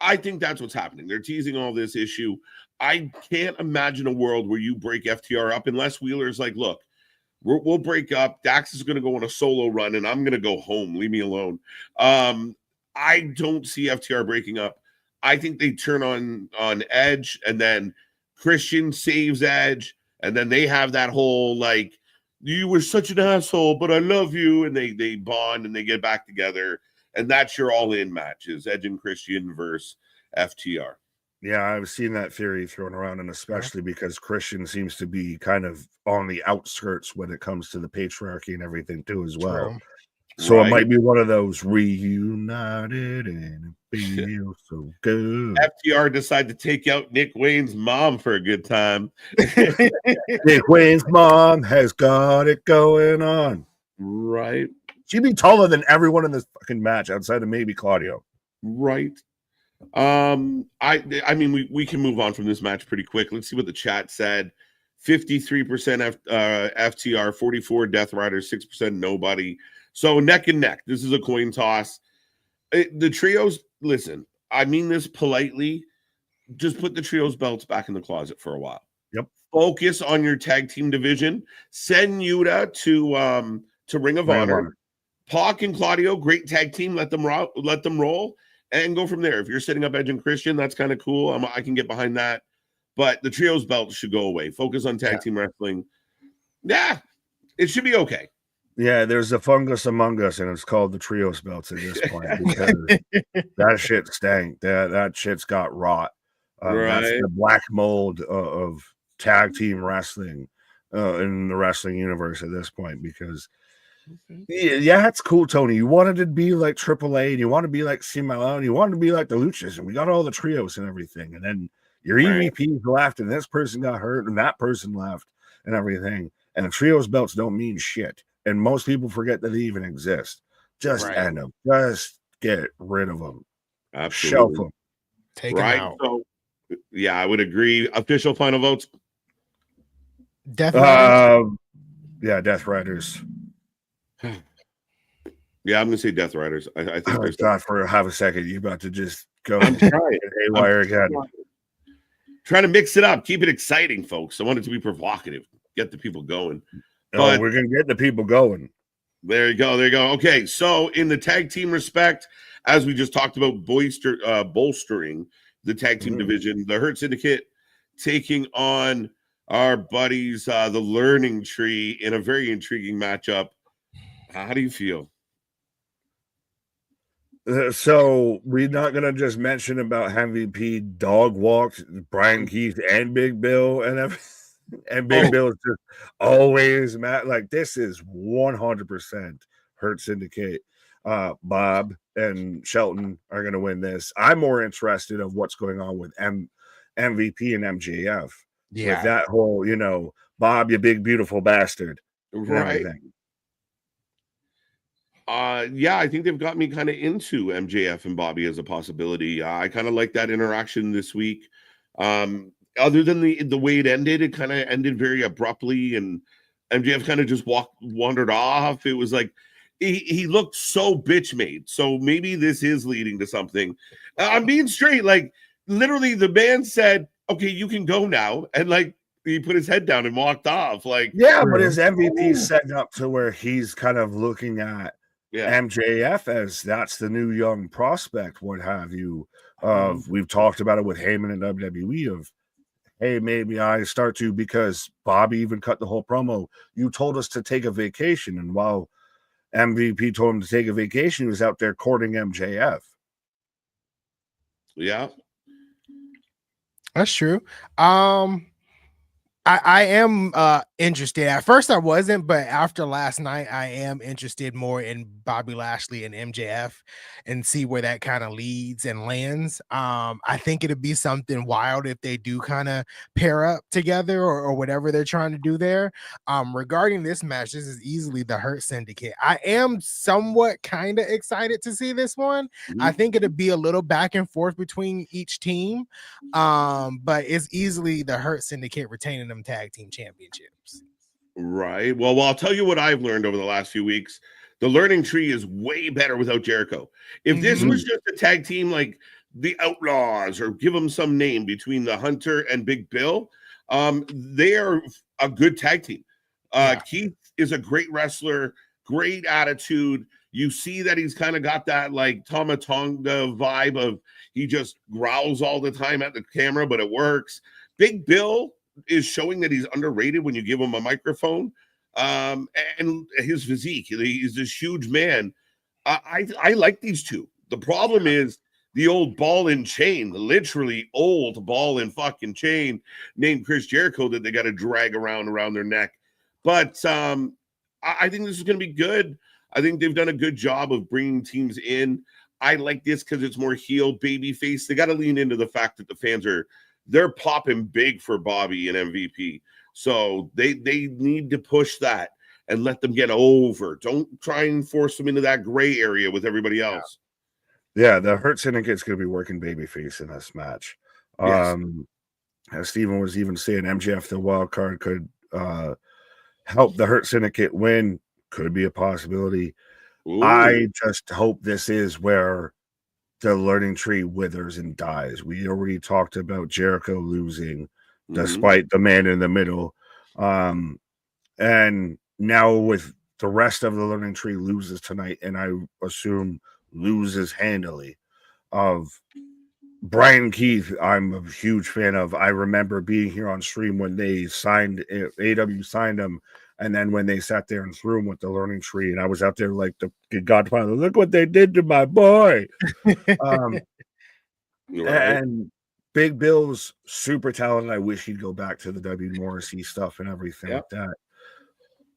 I think that's what's happening. They're teasing all this issue. I can't imagine a world where you break FTR up unless Wheeler's like, look, we'll break up. Dax is going to go on a solo run, and I'm going to go home. Leave me alone. I don't see FTR breaking up. I think they turn on Edge, and then Christian saves Edge, and then they have that whole, like, you were such an asshole, but I love you, and they bond, and they get back together. And that's your all-in matches, Edge and Christian versus FTR. Yeah, I've seen that theory thrown around, and especially because Christian seems to be kind of on the outskirts when it comes to the patriarchy and everything too as well. True. So It might be one of those reunited and it feels so good. FTR decide to take out Nick Wayne's mom for a good time. Nick Wayne's mom has got it going on. Right. She'd be taller than everyone in this fucking match outside of maybe Claudio. Right. I mean, we can move on from this match pretty quick. Let's see what the chat said. 53% FTR, 44 Death Riders, 6% nobody. So neck and neck. This is a coin toss. The trios, listen, I mean this politely. Just put the trios belts back in the closet for a while. Yep. Focus on your tag team division. Send Yuta to Ring of Honor. Pac and Claudio, great tag team. Let them roll and go from there. If you're setting up Edge and Christian, that's kind of cool. I can get behind that. But the trios belt should go away. Focus on tag team wrestling. Yeah, it should be okay. Yeah, there's a fungus among us, and it's called the trios belts at this point because that shit stank. That shit's got rot. That's the black mold of tag team wrestling in the wrestling universe at this point because yeah, it's cool, Tony. You wanted to be like AAA, and you want to be like CMLL, and you wanted to be like the Luchas, and we got all the trios and everything. And then your EVPs left, and this person got hurt, and that person left, and everything. And the trios belts don't mean shit. And most people forget that they even exist. Just end them. Just get rid of them. Absolutely. Shelf them. Take them out. So, yeah, I would agree. Official final votes. Death Riders. Yeah, Death Riders. Yeah, I'm gonna say Death Riders. I think there's for half a second. You're about to just go haywire again. Trying to mix it up, keep it exciting, folks. I want it to be provocative, get the people going. But we're gonna get the people going. There you go. Okay, so in the tag team respect, as we just talked about, bolstering the tag team division, the Hurt Syndicate taking on our buddies, the Learning Tree, in a very intriguing matchup. How do you feel? So we're not gonna just mention about MVP dog walked Brian Keith and Big Bill and everything. And Big Bill is just always mad. Like, this is 100% Hurt Syndicate. Bob and Shelton are going to win this. I'm more interested of what's going on with MVP and MJF. Yeah. With that whole, Bob, you big, beautiful bastard. Right. Yeah, I think they've got me kind of into MJF and Bobby as a possibility. I kind of like that interaction this week. Other than the way it ended, it kind of ended very abruptly, and MJF kind of just wandered off. It was like he looked so bitch made. So maybe this is leading to something. I'm being straight. Like literally, the man said, "Okay, you can go now," and like he put his head down and walked off. Like yeah, but his MVP setting up to where he's kind of looking at MJF as that's the new young prospect, what have you. We've talked about it with Heyman and WWE of, hey, maybe I start to, because Bobby even cut the whole promo. You told us to take a vacation, and while MVP told him to take a vacation, he was out there courting MJF. Yeah, that's true. I am interested. At first I wasn't, but after last night, I am interested more in Bobby Lashley and MJF and see where that kind of leads and lands. I think it'd be something wild if they do kind of pair up together or whatever they're trying to do there. Regarding this match, this is easily the Hurt Syndicate. I am somewhat kind of excited to see this one. I think it'd be a little back and forth between each team. But it's easily the Hurt Syndicate retaining them tag team championships. Right. Well, I'll tell you what I've learned over the last few weeks. The learning tree is way better without Jericho. If this was just a tag team like the Outlaws, or give them some name between the Hunter and Big Bill, they are a good tag team. Keith is a great wrestler, great attitude. You see that he's kind of got that like Tama Tonga vibe of he just growls all the time at the camera, but it works. Big Bill is showing that he's underrated when you give him a microphone. And his physique, he's this huge man. I like these two. The problem is the old ball and chain, literally old ball and fucking chain named Chris Jericho that they got to drag around their neck. But I think this is going to be good. I think they've done a good job of bringing teams in. I like this because it's more heel baby face. They got to lean into the fact that the fans they're popping big for Bobby and MVP. So they need to push that and let them get over. Don't try and force them into that gray area with everybody else. Yeah, the Hurt Syndicate's going to be working babyface in this match. Yes. As Steven was even saying, MJF, the wild card, could help the Hurt Syndicate win. Could be a possibility. Ooh. I just hope this is where the learning tree withers and dies. We already talked about Jericho losing despite the man in the middle. And now with the rest of the learning tree loses tonight, and I assume loses handily. Of Brian Keith, I'm a huge fan of. I remember being here on stream when they signed, AEW signed him, and then when they sat there and threw him with the learning tree, and I was out there like the Godfather, look what they did to my boy. And Big Bill's super talented. I wish he'd go back to the W. Morrissey stuff and everything like that.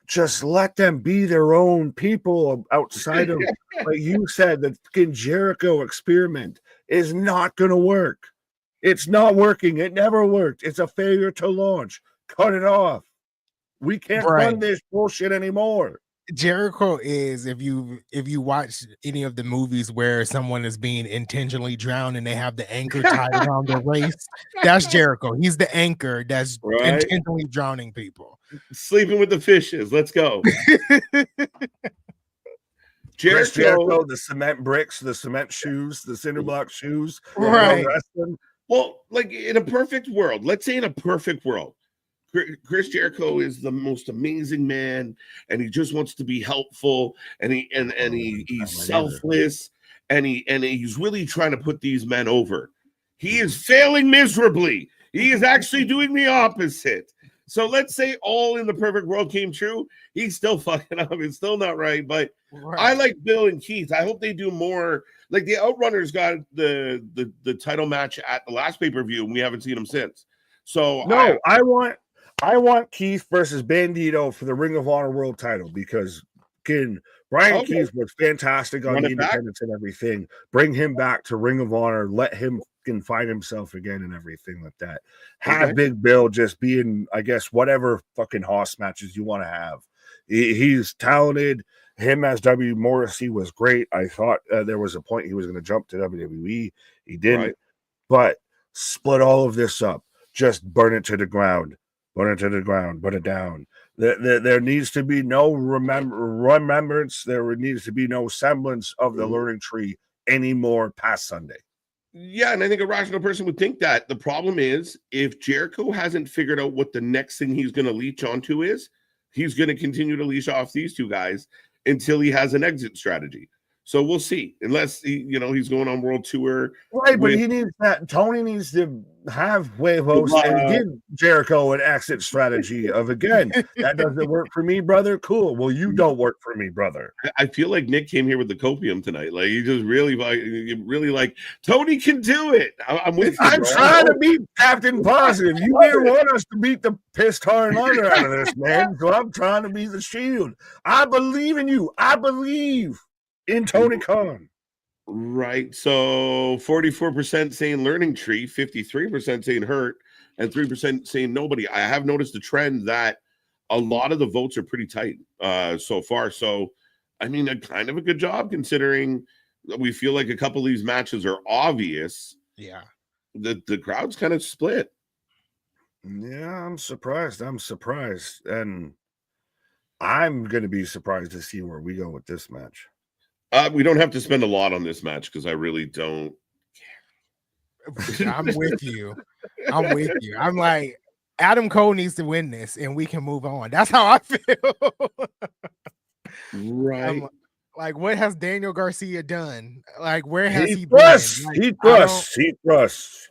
Just let them be their own people outside of, like you said, the fucking Jericho experiment is not going to work. It's not working. It never worked. It's a failure to launch. Cut it off. We can't run this bullshit anymore. Jericho is, if you watch any of the movies where someone is being intentionally drowned and they have the anchor tied around their waist, that's Jericho. He's the anchor that's intentionally drowning people. Sleeping with the fishes. Let's go. Jericho, the cement bricks, the cement shoes, the cinder block shoes. Right. Well, like in a perfect world, let's say in a perfect world, Chris Jericho is the most amazing man, and he just wants to be helpful, and he's selfless, and he's really trying to put these men over. He is failing miserably. He is actually doing the opposite. So let's say all in the perfect world came true. He's still fucking up. It's still not right. But I like Bill and Keith. I hope they do more. Like the Outrunners got the title match at the last pay-per-view, and we haven't seen them since. So no, I want Keith versus Bandido for the Ring of Honor World title, because Brian Keith was fantastic on the independents and everything. Bring him back to Ring of Honor. Let him can find himself again and everything like that. Have Big Bill just being, I guess, whatever fucking hoss matches you want to have. He's talented. Him as W. Morrissey was great. I thought there was a point he was going to jump to WWE. He didn't. But split all of this up. Just burn it to the ground. Burn it to the ground. Burn it down. There needs to be no remembrance. There needs to be no semblance of the learning tree anymore past Sunday. Yeah, and I think a rational person would think that. The problem is, if Jericho hasn't figured out what the next thing he's going to leech onto is, he's going to continue to leash off these two guys until he has an exit strategy. So we'll see. Unless he's going on world tour, right? But he needs that. Tony needs to have Huevos and give Jericho an exit strategy of, again, that doesn't work for me, brother. Cool. Well, you don't work for me, brother. I feel like Nick came here with the copium tonight. Like, he just really like Tony can do it. I'm with you. I'm trying to be Captain Positive. You didn't want us to beat the pissed hard under out of this, man. So I'm trying to be the shield. I believe in you. I believe in Tony Khan. Right. So 44% saying learning tree, 53% saying hurt, and 3% saying nobody. I have noticed a trend that a lot of the votes are pretty tight so far. So, I mean, a kind of a good job considering we feel like a couple of these matches are obvious. Yeah. The crowd's kind of split. Yeah, I'm surprised. And I'm going to be surprised to see where we go with this match. We don't have to spend a lot on this match because I really don't care. I'm with you. I'm like, Adam Cole needs to win this and we can move on. That's how I feel. Right. Like, what has Daniel Garcia done? Like, where has he been? Like, he thrusts.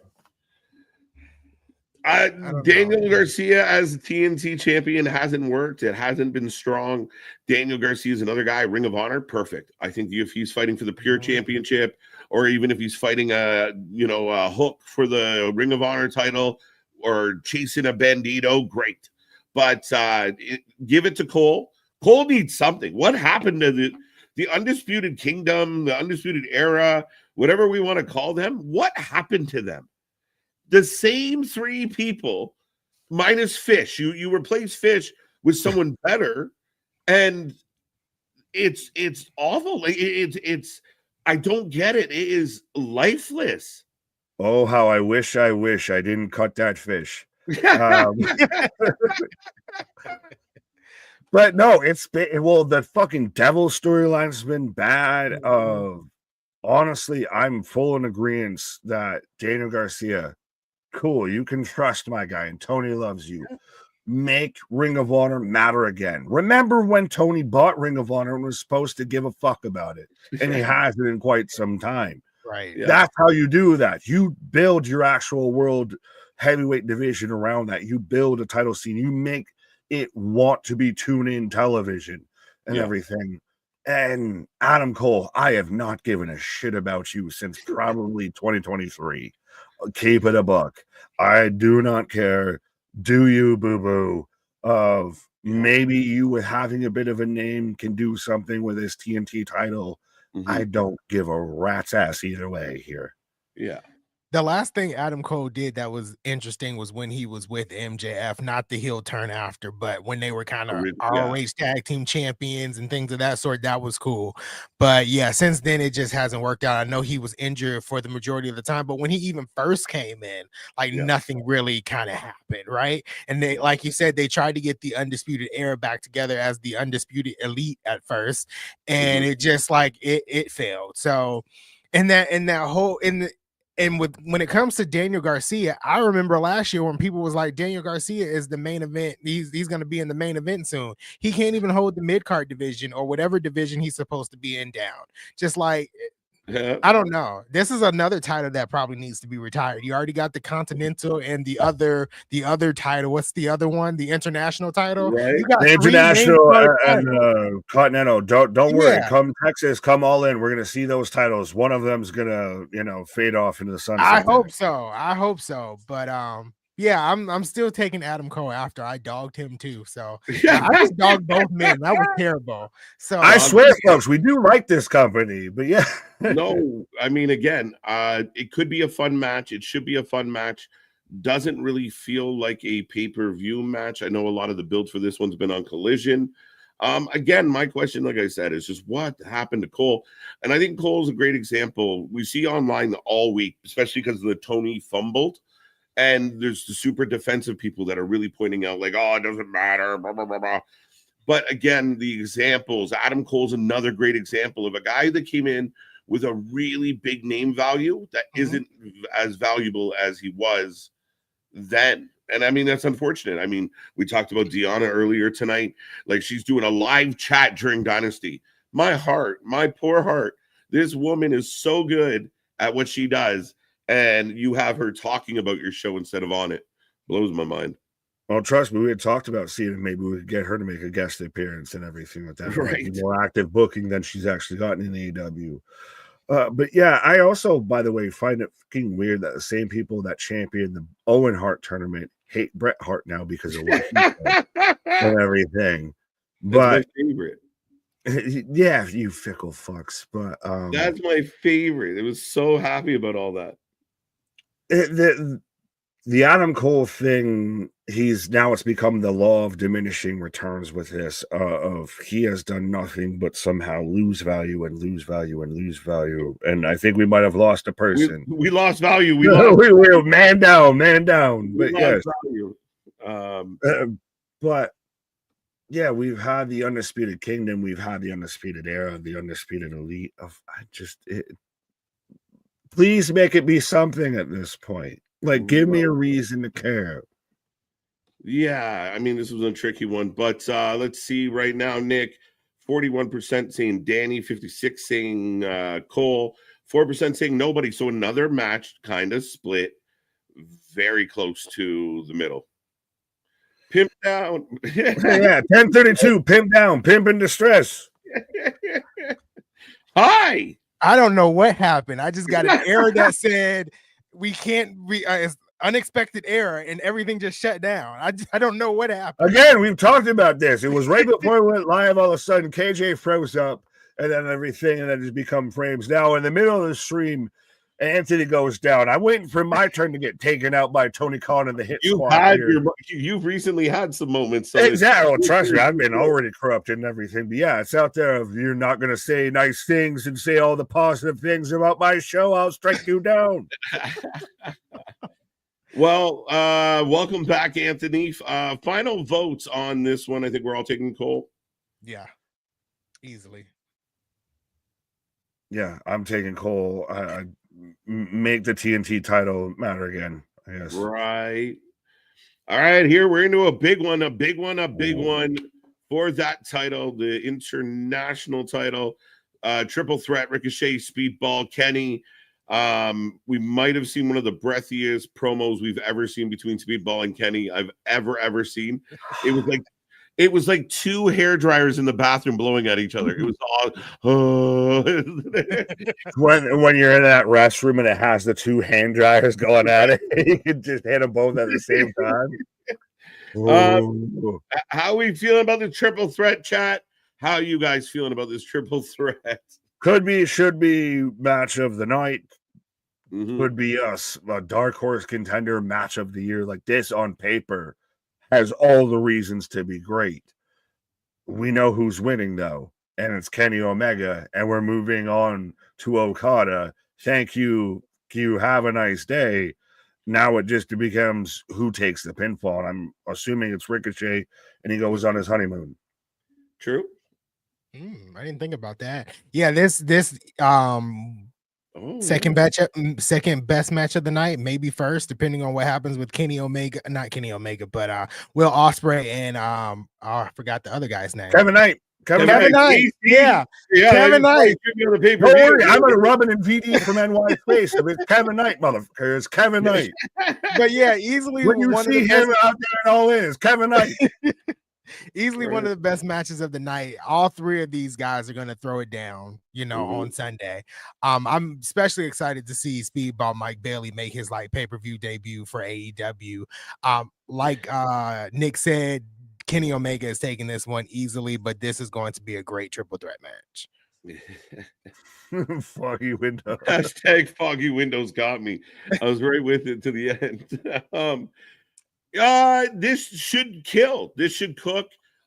Daniel Garcia as TNT champion hasn't worked. It hasn't been strong. Daniel Garcia is another guy, Ring of Honor, perfect. I think if he's fighting for the pure championship, or even if he's fighting a hook for the Ring of Honor title, or chasing a Bandido, great. But give it to Cole. Cole needs something. What happened to the Undisputed Kingdom, the Undisputed Era, whatever we want to call them? What happened to them? The same three people minus Fish. You replace Fish with someone better, and it's awful. It's I don't get it. It is lifeless. Oh, how I wish I didn't cut that fish. But no, it's been, the fucking devil storyline's been bad. Honestly, I'm full in agreement that Daniel Garcia, cool, you can trust my guy, and Tony loves you. Make Ring of Honor matter again. Remember when Tony bought Ring of Honor and was supposed to give a fuck about it, and he hasn't in quite some time. Right. Yeah. That's how you do that. You build your actual world heavyweight division around that. You build a title scene. You make it want to be tune-in television and everything. And Adam Cole, I have not given a shit about you since probably 2023. Keep it a buck. I do not care. Do you, boo-boo? Of maybe you with having a bit of a name can do something with this TNT title. Mm-hmm. I don't give a rat's ass either way here. Yeah. The last thing Adam Cole did that was interesting was when he was with MJF, not the heel turn after, but when they were kind of ROH tag team champions and things of that sort, that was cool. But yeah, since then it just hasn't worked out. I know he was injured for the majority of the time, but when he even first came in, like nothing really kind of happened, right? And they, like you said, they tried to get the Undisputed Era back together as the Undisputed Elite at first, and it just like it failed. So when it comes to Daniel Garcia, I remember last year when people was like, Daniel Garcia is the main event. He's going to be in the main event soon. He can't even hold the mid-card division or whatever division he's supposed to be in down. Just like, I don't know. This is another title that probably needs to be retired. You already got the Continental and the other title. What's the other one? The international title. Right. You got the international and Continental. Don't worry. Come Texas, come all in. We're gonna see those titles. One of them's gonna fade off into the sunset. I hope so. But yeah, I'm still taking Adam Cole after I dogged him too. So I just dogged both men. That was terrible. So I swear, folks, we do like this company, but yeah. No, I mean, again, it could be a fun match. It should be a fun match. Doesn't really feel like a pay-per-view match. I know a lot of the build for this one's been on Collision. Again, my question, like I said, is just what happened to Cole? And I think Cole's a great example. We see online all week, especially because of the Tony fumbled. And there's the super defensive people that are really pointing out, like, oh, it doesn't matter, blah, blah, blah, blah. But again, the examples, Adam Cole's another great example of a guy that came in with a really big name value that isn't as valuable as he was then. And I mean, that's unfortunate. I mean, we talked about Deanna earlier tonight. Like, she's doing a live chat during Dynasty. My heart, my poor heart. This woman is so good at what she does. And you have her talking about your show instead of on it. Blows my mind. Well, trust me, we had talked about seeing if maybe we could get her to make a guest appearance and everything like that. Right. More active booking than she's actually gotten in AEW. But yeah, I also, by the way, find it fucking weird that the same people that championed the Owen Hart tournament hate Bret Hart now because of what he said and everything. But that's my favorite. Yeah, you fickle fucks. But that's my favorite. It was so happy about all that. The Adam Cole thing, it's become the law of diminishing returns with this, of he has done nothing but somehow lose value and lose value and lose value. And I think we might have lost a person. We lost value. We man down. But yes. But yeah, we've had the Undisputed Kingdom, we've had the Undisputed Era, the Undisputed Elite. Please make it be something at this point. Like, give me a reason to care. Yeah, I mean, this was a tricky one, but let's see right now, Nick. 41% saying Danny, 56% saying Cole, 4% saying nobody. So another match kind of split very close to the middle. Pimp down. Yeah, 1032, pimp down, pimp in distress. Hi. I don't know what happened. I just got an error that said we can't it's unexpected error, and everything just shut down. I don't know what happened. Again, we've talked about this. It was right before we went live. All of a sudden, KJ froze up, and then everything, and then it's become frames. Now, in the middle of the stream, Anthony goes down. I'm waiting for my turn to get taken out by Tony Khan and the Hit Squad. You've recently had some moments. So exactly. Well, trust me, I've been already corrupted and everything. But yeah, it's out there. If you're not going to say nice things and say all the positive things about my show, I'll strike you down. Well, welcome back, Anthony. Final votes on this one. I think we're all taking Cole. Yeah, easily. Yeah, I'm taking Cole. I make the TNT title matter again, I guess. Right. All right, here we're into a big one for that title, the international title. Triple threat, Ricochet, Speedball, Kenny. We might have seen one of the breathiest promos we've ever seen between Speedball and Kenny I've ever seen. It was like two hair dryers in the bathroom blowing at each other. It was all when you're in that restroom and it has the two hand dryers going at it, you can just hit them both at the same time. How are we feeling about the triple threat, chat? How are you guys feeling about this triple threat? Should be match of the night. Could be a dark horse contender match of the year. Like, this on paper has all the reasons to be great. We know who's winning, though, and it's Kenny Omega, and we're moving on to Okada. Thank you. You have a nice day. Now it just becomes who takes the pinfall, and I'm assuming it's Ricochet, and he goes on his honeymoon. True. I didn't think about that. Yeah, this second best match of the night, maybe first, depending on what happens with Kenny Omega, not Kenny Omega, but Will Ospreay and I forgot the other guy's name. Kevin Knight. Kevin Knight. Yeah. Kevin Knight. Don't worry, I'm gonna rub it in VD from NY's face. If it's Kevin Knight, motherfucker, it's Kevin Knight. But yeah, easily when you see him out there and all in, it's Kevin Knight. Easily one of the best matches of the night. All three of these guys are going to throw it down, on Sunday. I'm especially excited to see Speedball Mike Bailey make his pay-per-view debut for AEW. Like Nick said, Kenny Omega is taking this one easily, but this is going to be a great triple threat match. Foggy window. Hashtag foggy windows got me. I was right with it to the end. This should kill. This should cook.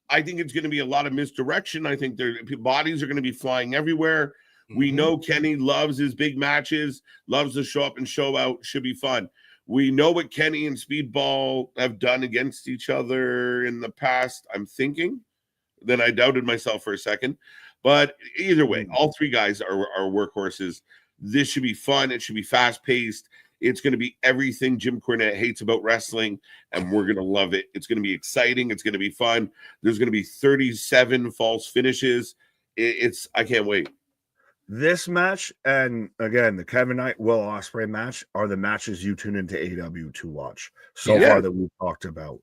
I think it's going to be a lot of misdirection. I think their bodies are going to be flying everywhere. We know Kenny loves his big matches, loves to show up and show out. Should be fun. We know what Kenny and Speedball have done against each other in the past, I'm thinking. Then I doubted myself for a second. But either way, all three guys are workhorses. This should be fun. It should be fast-paced. It's going to be everything Jim Cornette hates about wrestling, and we're going to love it. It's going to be exciting. It's going to be fun. There's going to be 37 false finishes. I can't wait. This match, and again, the Kevin Knight, Will Ospreay match are the matches you tune into AEW to watch so far that we've talked about.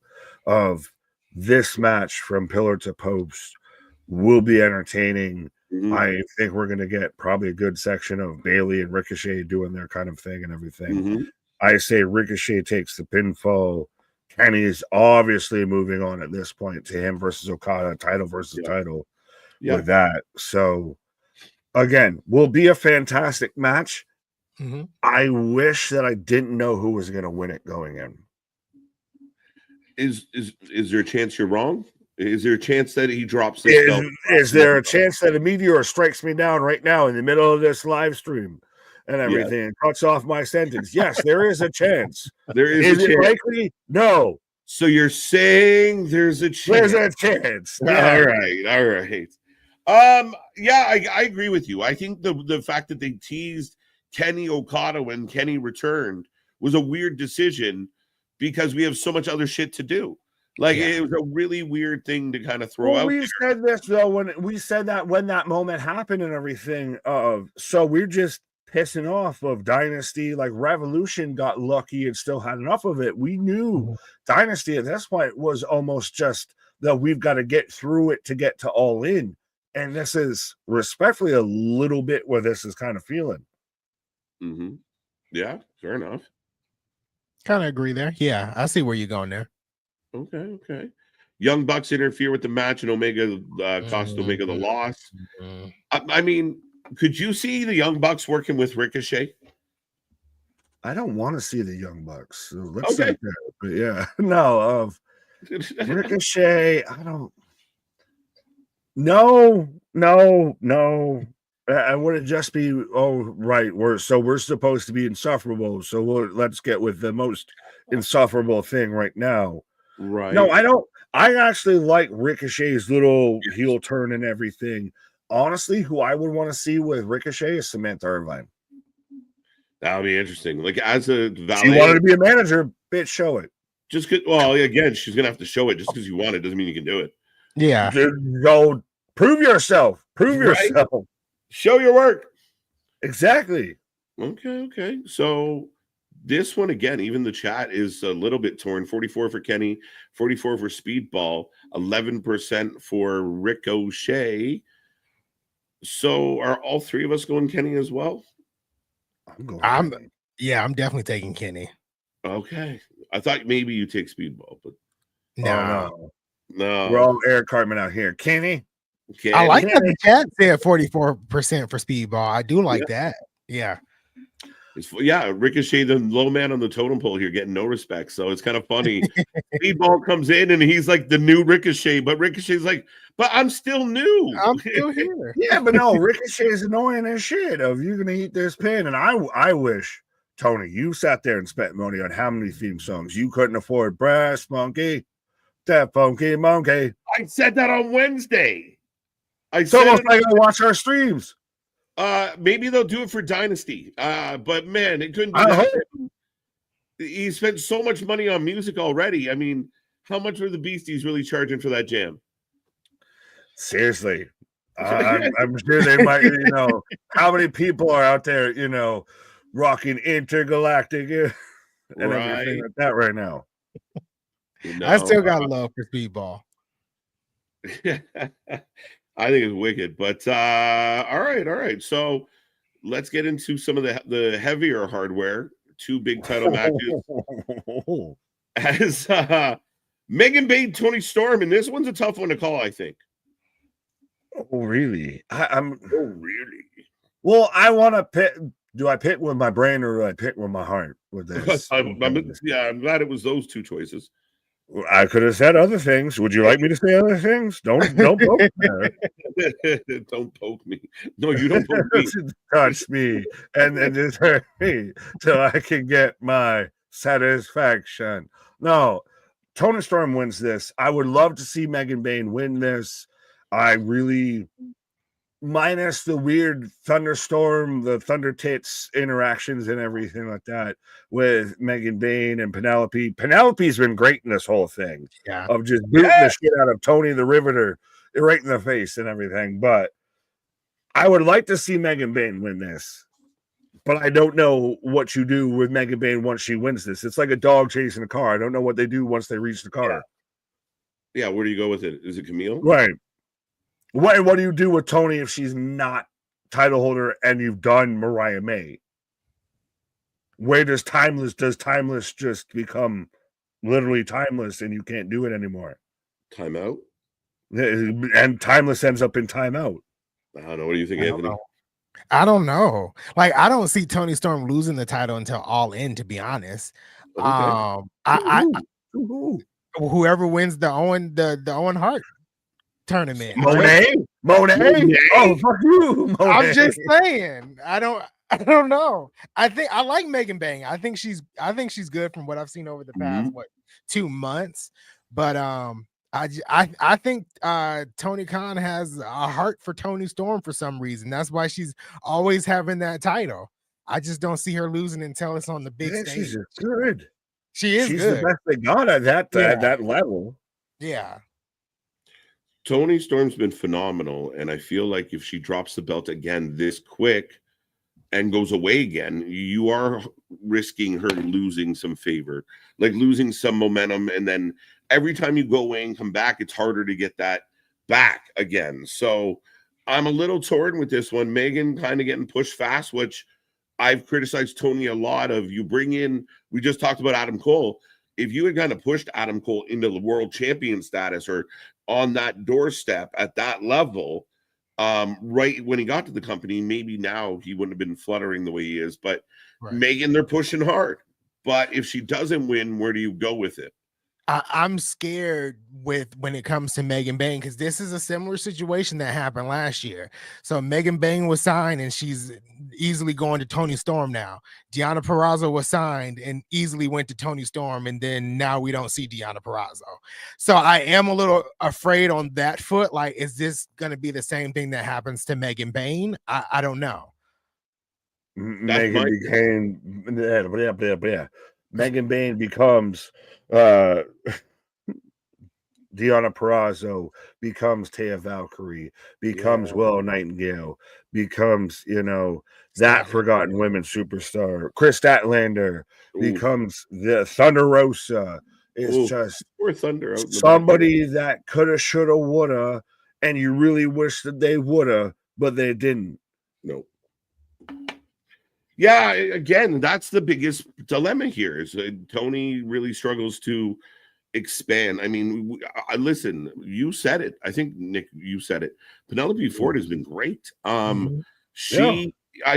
Of this match from pillar to post will be entertaining. I think we're going to get probably a good section of Bailey and Ricochet doing their kind of thing and everything. I say Ricochet takes the pinfall. Kenny is obviously moving on at this point to him versus Okada, title versus title with that. So again, will be a fantastic match. I wish that I didn't know who was going to win it going in. Is there a chance you're wrong? Is there a chance that he drops this belt? Is there a chance that a meteor strikes me down right now in the middle of this live stream and everything and cuts off my sentence? Yes, there is a chance. There is a chance. Likely? No. So you're saying there's a chance? There's a chance. All right. Yeah, I agree with you. I think the fact that they teased Kenny Okada when Kenny returned was a weird decision because we have so much other shit to do. Like it was a really weird thing to kind of throw out. We said this though when we said that when that moment happened and everything. So we're just pissing off of Dynasty. Like Revolution got lucky and still had enough of it. We knew Dynasty at this point was almost just that we've got to get through it to get to All In. And this is respectfully a little bit where this is kind of feeling. Yeah, fair enough. Kind of agree there. Yeah, I see where you're going there. Okay. Young Bucks interfere with the match, and Omega cost Omega the loss. I mean, could you see the Young Bucks working with Ricochet? I don't want to see the Young Bucks. So let's say that. But yeah, no. Ricochet, I don't. No. I wouldn't just be. Oh, right. We're supposed to be insufferable. So let's get with the most insufferable thing right now. Right. No, I don't. I actually like Ricochet's little heel turn and everything. Honestly, who I would want to see with Ricochet is Samantha Irvine. That would be interesting. Like as a valet, she wanted to be a manager. Bitch, show it. Just well, again, she's gonna have to show it. Just because you want it doesn't mean you can do it. Yeah. Go prove yourself. Prove yourself. Show your work. Exactly. Okay. So this one, again, even the chat is a little bit torn. 44 for Kenny, 44 for Speedball, 11% for Ricochet. So are all three of us going Kenny as well? I'm definitely taking Kenny. Okay. I thought maybe you take Speedball, but no. No. We're all Eric Cartman out here. Kenny. I like that the chat said 44% for Speedball. I do like that. Yeah. Ricochet, the low man on the totem pole here, getting no respect. So it's kind of funny. Speedball comes in and he's like the new Ricochet, but Ricochet's like, but I'm still new. I'm still here. Yeah, but no, Ricochet is annoying as shit. Of you're gonna eat this pin, and I wish Tony, you sat there and spent money on how many theme songs you couldn't afford. Brass monkey, that funky monkey. I said that on Wednesday. It's almost like I watch our streams. Maybe they'll do it for Dynasty. But man, it couldn't be that. He spent so much money on music already. I mean, how much were the Beasties really charging for that jam? Seriously. I'm sure they might, how many people are out there, rocking intergalactic and everything like that right now. I still got love for Speedball. I think it's wicked, but all right. So let's get into some of the heavier hardware. 2 big title matches. As Megan Bate, Tony Storm, and this one's a tough one to call, I think. Oh, really? Oh, really? Well, I want to pick. Do I pick with my brain or do I pick with my heart with this? I'm glad it was those 2 choices. I could have said other things. Would you like me to say other things? Don't poke me. Don't poke me. No, you don't poke me. Touch me and just hurt me till I can get my satisfaction. No, Toni Storm wins this. I would love to see Megan Bayne win this. I really, minus the weird thunderstorm, the thunder tits interactions and everything like that with Megan Bayne and Penelope. Penelope's been great in this whole thing of just booting the shit out of Tony the Riveter right in the face and everything. But I would like to see Megan Bayne win this. But I don't know what you do with Megan Bayne once she wins this. It's like a dog chasing a car. I don't know what they do once they reach the car. Yeah, where do you go with it? Is it Camille? Right. What do you do with Tony if she's not title holder and you've done Mariah May? Where does Timeless just become literally timeless and you can't do it anymore? Timeout? And Timeless ends up in timeout. I don't know. What do you think, Anthony? I don't know. Like, I don't see Toni Storm losing the title until All In, to be honest. Okay. Whoever wins the Owen Hart tournament. Monet? Oh, fuck you, Monet. I'm just saying. I don't know. I like Megan Bayne. I think she's good from what I've seen over the past 2 months. But I think Tony Khan has a heart for Toni Storm for some reason. That's why she's always having that title. I just don't see her losing until it's on the big stage. She's good. She's good. The best they got at that level. Yeah. Toni Storm's been phenomenal, and I feel like if she drops the belt again this quick and goes away again, you are risking her losing some favor, like losing some momentum, and then every time you go away and come back, it's harder to get that back again. So I'm a little torn with this one. Megan kind of getting pushed fast, which I've criticized Tony a lot of. You bring in, we just talked about Adam Cole. If you had kind of pushed Adam Cole into the world champion status or on that doorstep at that level, right when he got to the company, maybe now he wouldn't have been fluttering the way he is. But Megan, they're pushing hard. But if she doesn't win, where do you go with it? I'm scared when it comes to Megan Bayne, because this is a similar situation that happened last year. So Megan Bayne was signed and she's easily going to Toni Storm now. Deonna Purrazzo was signed and easily went to Toni Storm, and then now we don't see Deonna Purrazzo. So I am a little afraid on that foot. Like, is this going to be the same thing that happens to Megan Bayne? I don't know. Megan Bayne becomes Deonna Purrazzo, becomes Taya Valkyrie, becomes Willow Nightingale, becomes, that forgotten women superstar. Chris Statlander becomes the Thunder Rosa. It's just Thunder somebody that coulda, shoulda, woulda, and you really wish that they woulda, but they didn't. Nope. Yeah, again, that's the biggest dilemma here. Is Tony really struggles to expand. I mean, listen, you said it. I think, Nick, you said it. Penelope Ford has been great. I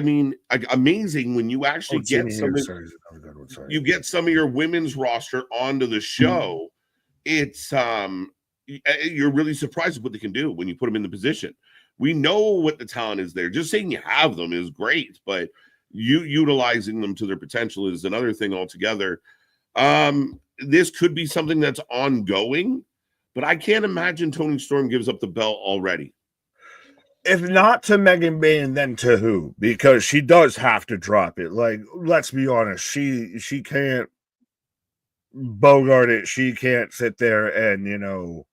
mean, amazing when you actually get you get some of your women's roster onto the show. It's you're really surprised at what they can do when you put them in the position. We know what the talent is there. Just saying you have them is great, but you utilizing them to their potential is another thing altogether. This could be something that's ongoing, but I can't imagine Toni Storm gives up the belt already. If not to Megan Bayne, then to who? Because she does have to drop it. Like, let's be honest, she can't bogart it. She can't sit there and,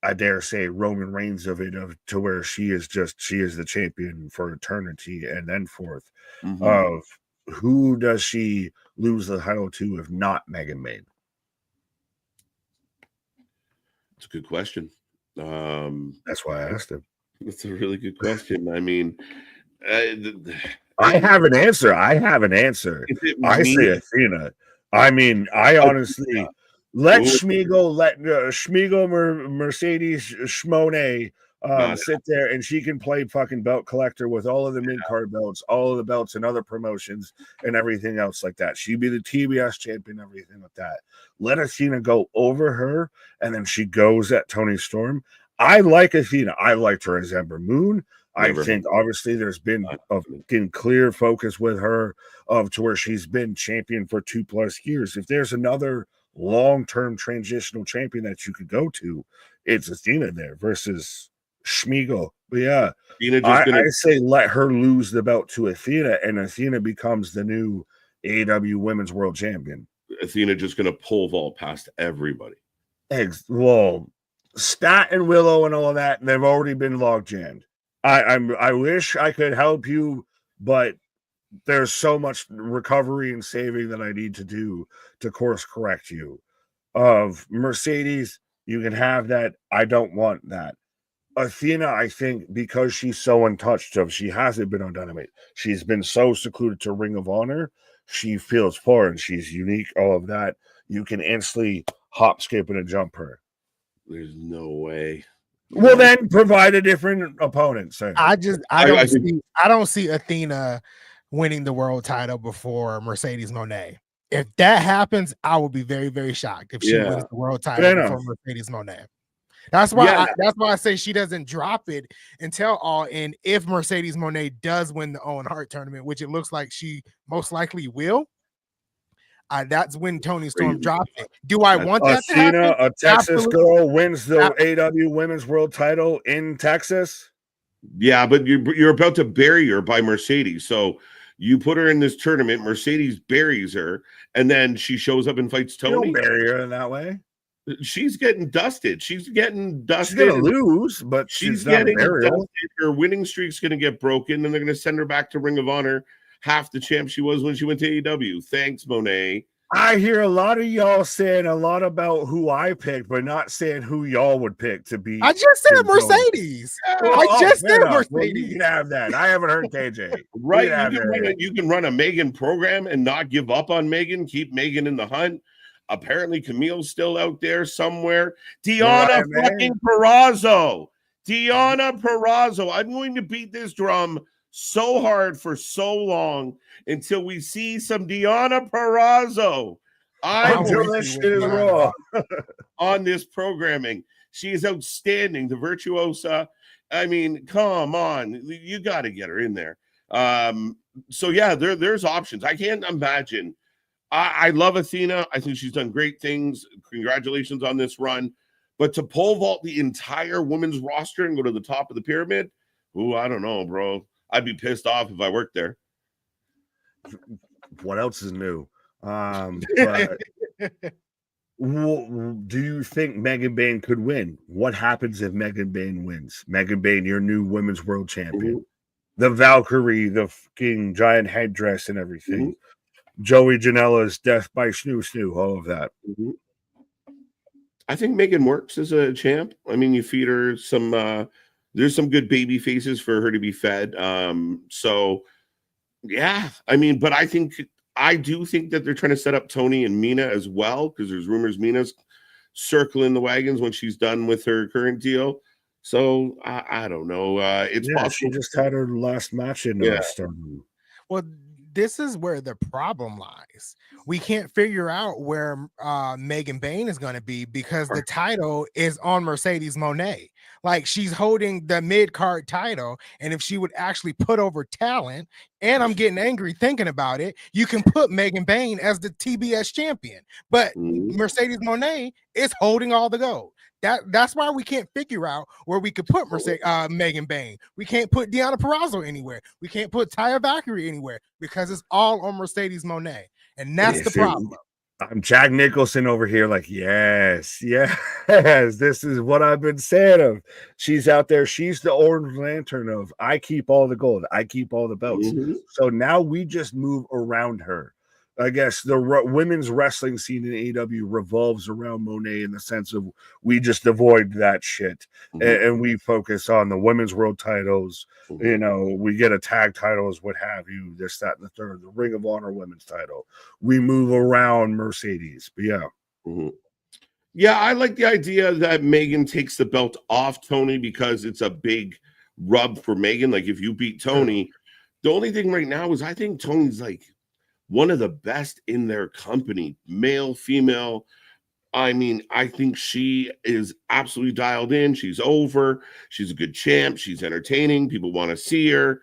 I dare say, Roman Reigns of it, to where she is the champion for eternity and then forth. Of who does she lose the title to if not Megan Bayne? It's a good question. That's why I asked him. That's a really good question. I mean, I have an answer. I say Athena. I mean, I honestly let Schmiegel Mercedes Schmonet sit there, and she can play fucking belt collector with all of the mid-card belts, all of the belts and other promotions and everything else like that. She'd be the TBS champion, everything like that. Let Athena go over her, and then she goes at Toni Storm. I like Athena. I liked her as Ember Moon. I think obviously there's been a fucking clear focus with her to where she's been champion for 2+ years. If there's another long-term transitional champion that you could go to, it's Athena there versus Schmiegel. But yeah, I say let her lose the belt to Athena, and Athena becomes the new AEW Women's World Champion. Athena just going to pole vault past everybody. Well, Stat and Willow and all of that, they've already been log jammed. I wish I could help you, but there's so much recovery and saving that I need to do to course correct you. Of Mercedes, you can have that. I don't want that. Athena, I think, because she's so untouched she hasn't been on Dynamite. She's been so secluded to Ring of Honor. She feels foreign. She's unique. All of that. You can instantly hop, skip, and jump her. There's no way. Well, then provide a different opponent. Sir. I don't see Athena winning the world title before Mercedes Moné. If that happens, I will be very, very shocked if she wins the world title before Mercedes Moné. That's why I say she doesn't drop it until All In. If Mercedes Moné does win the Owen Hart tournament, which it looks like she most likely will, that's when Toni Storm drops it. Do I want that to happen? A Texas girl wins the AEW Women's World Title in Texas. Yeah, but you're about to bury her by Mercedes. So you put her in this tournament, Mercedes buries her, and then she shows up and fights Toni. You don't bury her in that way. She's getting dusted. She's getting dusted. She's gonna lose, but she's getting dusted. Her winning streak's gonna get broken, and they're gonna send her back to Ring of Honor, half the champ she was when she went to AEW. Thanks, Moné. I hear a lot of y'all saying a lot about who I picked, but not saying who y'all would pick to be. I just said Mercedes. I just said Mercedes. Well, you can have that. I haven't heard KJ. Right. You can run a Megan program and not give up on Megan. Keep Megan in the hunt. Apparently, Camille's still out there somewhere. Deonna fucking Purrazzo. Deonna Purrazzo. I'm going to beat this drum so hard for so long until we see some Deonna Purrazzo. On this programming. She is outstanding. The virtuosa. I mean, come on. You got to get her in there. So, yeah, there's options. I can't imagine. I love Athena. I think she's done great things. Congratulations on this run. But to pole vault the entire women's roster and go to the top of the pyramid, I don't know, bro. I'd be pissed off if I worked there. What else is new? But do you think Megan Bayne could win? What happens if Megan Bayne wins? Megan Bayne, your new women's world champion. Mm-hmm. The Valkyrie, the fucking giant headdress and everything. Mm-hmm. Joey Janela's death by Snoo, all of that. Mm-hmm. I think Megan works as a champ. I mean, you feed her some there's some good baby faces for her to be fed. So yeah, I mean, but I do think that they're trying to set up Toni and Mina as well, because there's rumors Mina's circling the wagons when she's done with her current deal. So I don't know. It's possible. She just had her last match in Stardom. Well, this is where the problem lies. We can't figure out where Megan Bayne is going to be because the title is on Mercedes Moné. Like, she's holding the mid-card title, and if she would actually put over talent, and I'm getting angry thinking about it, you can put Megan Bayne as the TBS champion. But Mercedes Moné is holding all the gold. That's why we can't figure out where we could put Megan Bayne. We can't put Deonna Purrazzo anywhere. We can't put Taya Valkyrie anywhere because it's all on Mercedes Moné, and that's the problem. I'm Jack Nicholson over here, like, yes, this is what I've been saying of. She's out there. She's the Orange Lantern of, I keep all the gold. I keep all the belts. Mm-hmm. So now we just move around her. I guess the women's wrestling scene in AEW revolves around Moné in the sense of we just avoid that shit and we focus on the women's world titles. Mm-hmm. You know, we get a tag titles, what have you, this, that, and the third, the Ring of Honor women's title. We move around Mercedes, but yeah. Mm-hmm. Yeah, I like the idea that Megan takes the belt off Toni because it's a big rub for Megan. Like, if you beat Toni, the only thing right now is I think Toni's like one of the best in their company, male, female. I mean, I think she is absolutely dialed in. She's over. She's a good champ. She's entertaining. People want to see her.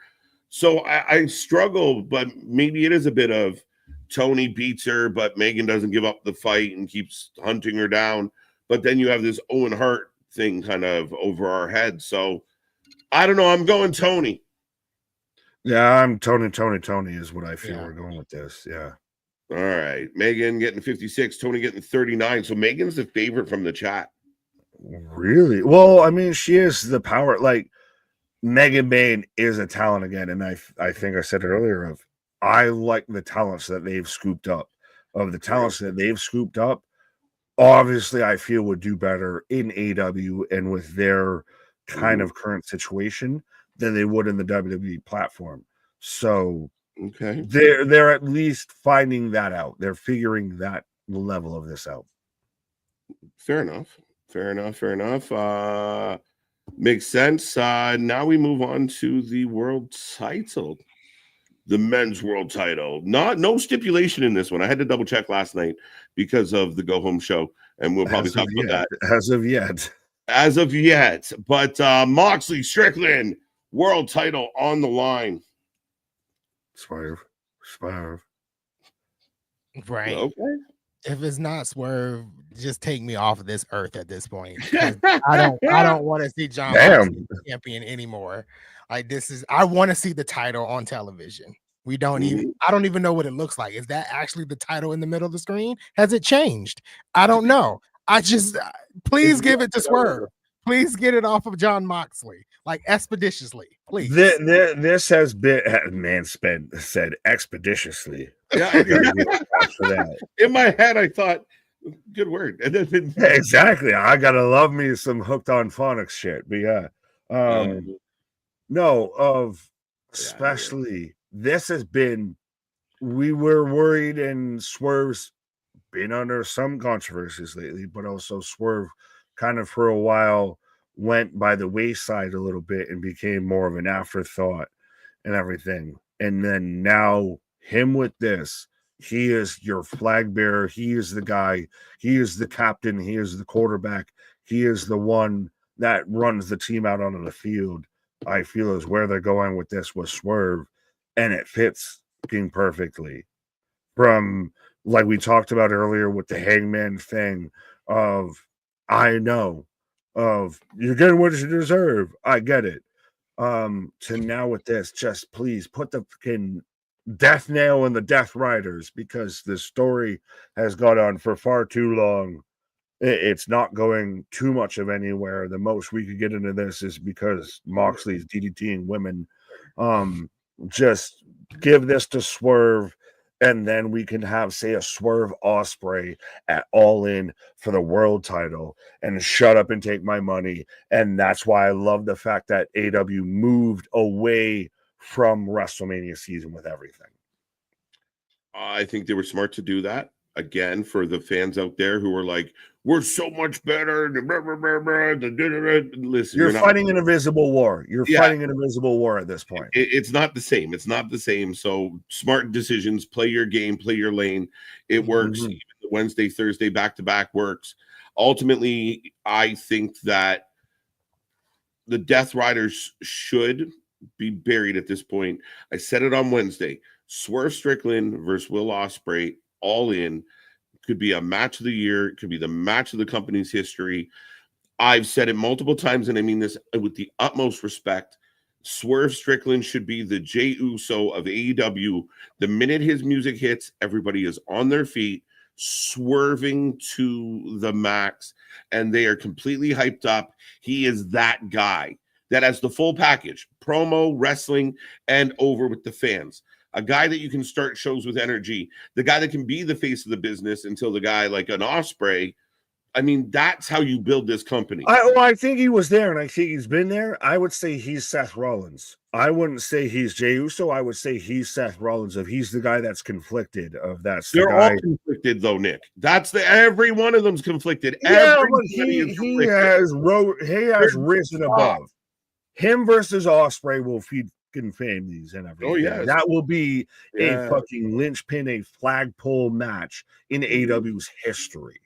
So I struggle, but maybe it is a bit of Tony beats her, but Megan doesn't give up the fight and keeps hunting her down. But then you have this Owen Hart thing kind of over our heads. So I don't know. I'm going Tony. Yeah, I'm Tony is what I feel we're going with this. Yeah. All right. Megan getting 56, Tony getting 39. So Megan's the favorite from the chat. Really? Well, I mean, she is the power. Like, Megan Bain is a talent again. And I think I said it earlier I like the talents that they've scooped up. Of the talents that they've scooped up, obviously I feel would do better in AEW and with their kind of current situation than they would in the WWE platform. So okay, they're at least finding that out. They're figuring that level of this out. Fair enough. Makes sense. Now we move on to the world title, the men's world title. No stipulation in this one. I had to double check last night because of the go home show, and we'll probably talk about that as of yet. But Moxley Strickland world title on the line. Swerve. Right. Okay. If it's not Swerve, just take me off of this earth at this point. I don't want to see John Moxley champion anymore. Like, I want to see the title on television. I don't even know what it looks like. Is that actually the title in the middle of the screen? Has it changed? I don't know. Please give it to Swerve. Please get it off of John Moxley, like expeditiously, please. This has been said expeditiously. Yeah. In my head, I thought, good word. Exactly. I gotta love me some hooked on phonics shit. But especially this has been. We were worried, and Swerve's been under some controversies lately, but also Swerve kind of for a while went by the wayside a little bit and became more of an afterthought and everything. And then now him with this, he is your flag bearer. He is the guy. He is the captain. He is the quarterback. He is the one that runs the team out onto the field. I feel is where they're going with this with Swerve, and it fits perfectly. From like we talked about earlier with the Hangman thing of I know of you're getting what you deserve. I get it. To now with this, just please put the fucking death nail in the Death Riders because the story has gone on for far too long. It's not going too much of anywhere. The most we could get into this is because Moxley's DDTing women. Just give this to Swerve. And then we can have, say, a Swerve Ospreay at All In for the world title and shut up and take my money. And that's why I love the fact that AEW moved away from WrestleMania season with everything. I think they were smart to do that. Again, for the fans out there who were like, we're so much better. Listen, you're fighting an invisible war. You're fighting an invisible war at this point. It's not the same. It's not the same. So smart decisions, play your game, play your lane. It works. Even the Wednesday, Thursday, back-to-back works. Ultimately, I think that the Death Riders should be buried at this point. I said it on Wednesday. Swerve Strickland versus Will Ospreay, All In, could be a match of the year. It could be the match of the company's history. I've said it multiple times, and I mean this with the utmost respect. Swerve Strickland should be the Jey Uso of AEW. The minute his music hits, everybody is on their feet, swerving to the max, and they are completely hyped up. He is that guy that has the full package, promo, wrestling, and over with the fans. A guy that you can start shows with energy, the guy that can be the face of the business until the guy like an Ospreay. I mean, that's how you build this company. I think he was there, and I think he's been there. I would say he's Seth Rollins. I wouldn't say he's Jey Uso. I would say he's Seth Rollins. If he's the guy that's conflicted, they're all conflicted, though, Nick. Every one of them's conflicted. Yeah, but he has risen above. Him versus Ospreay will feed families and everything. Oh, yeah, that will be a fucking linchpin, a flagpole match in AEW's history.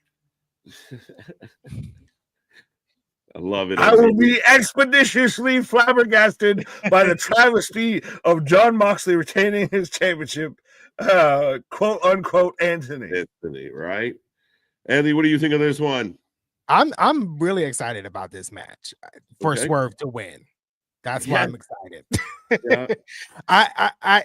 I love it. I will be expeditiously flabbergasted by the travesty of John Moxley retaining his championship, quote unquote, Anthony. Right? Anthony, what do you think of this one? I'm really excited about this match for Swerve to win. That's why I'm excited. Yeah. I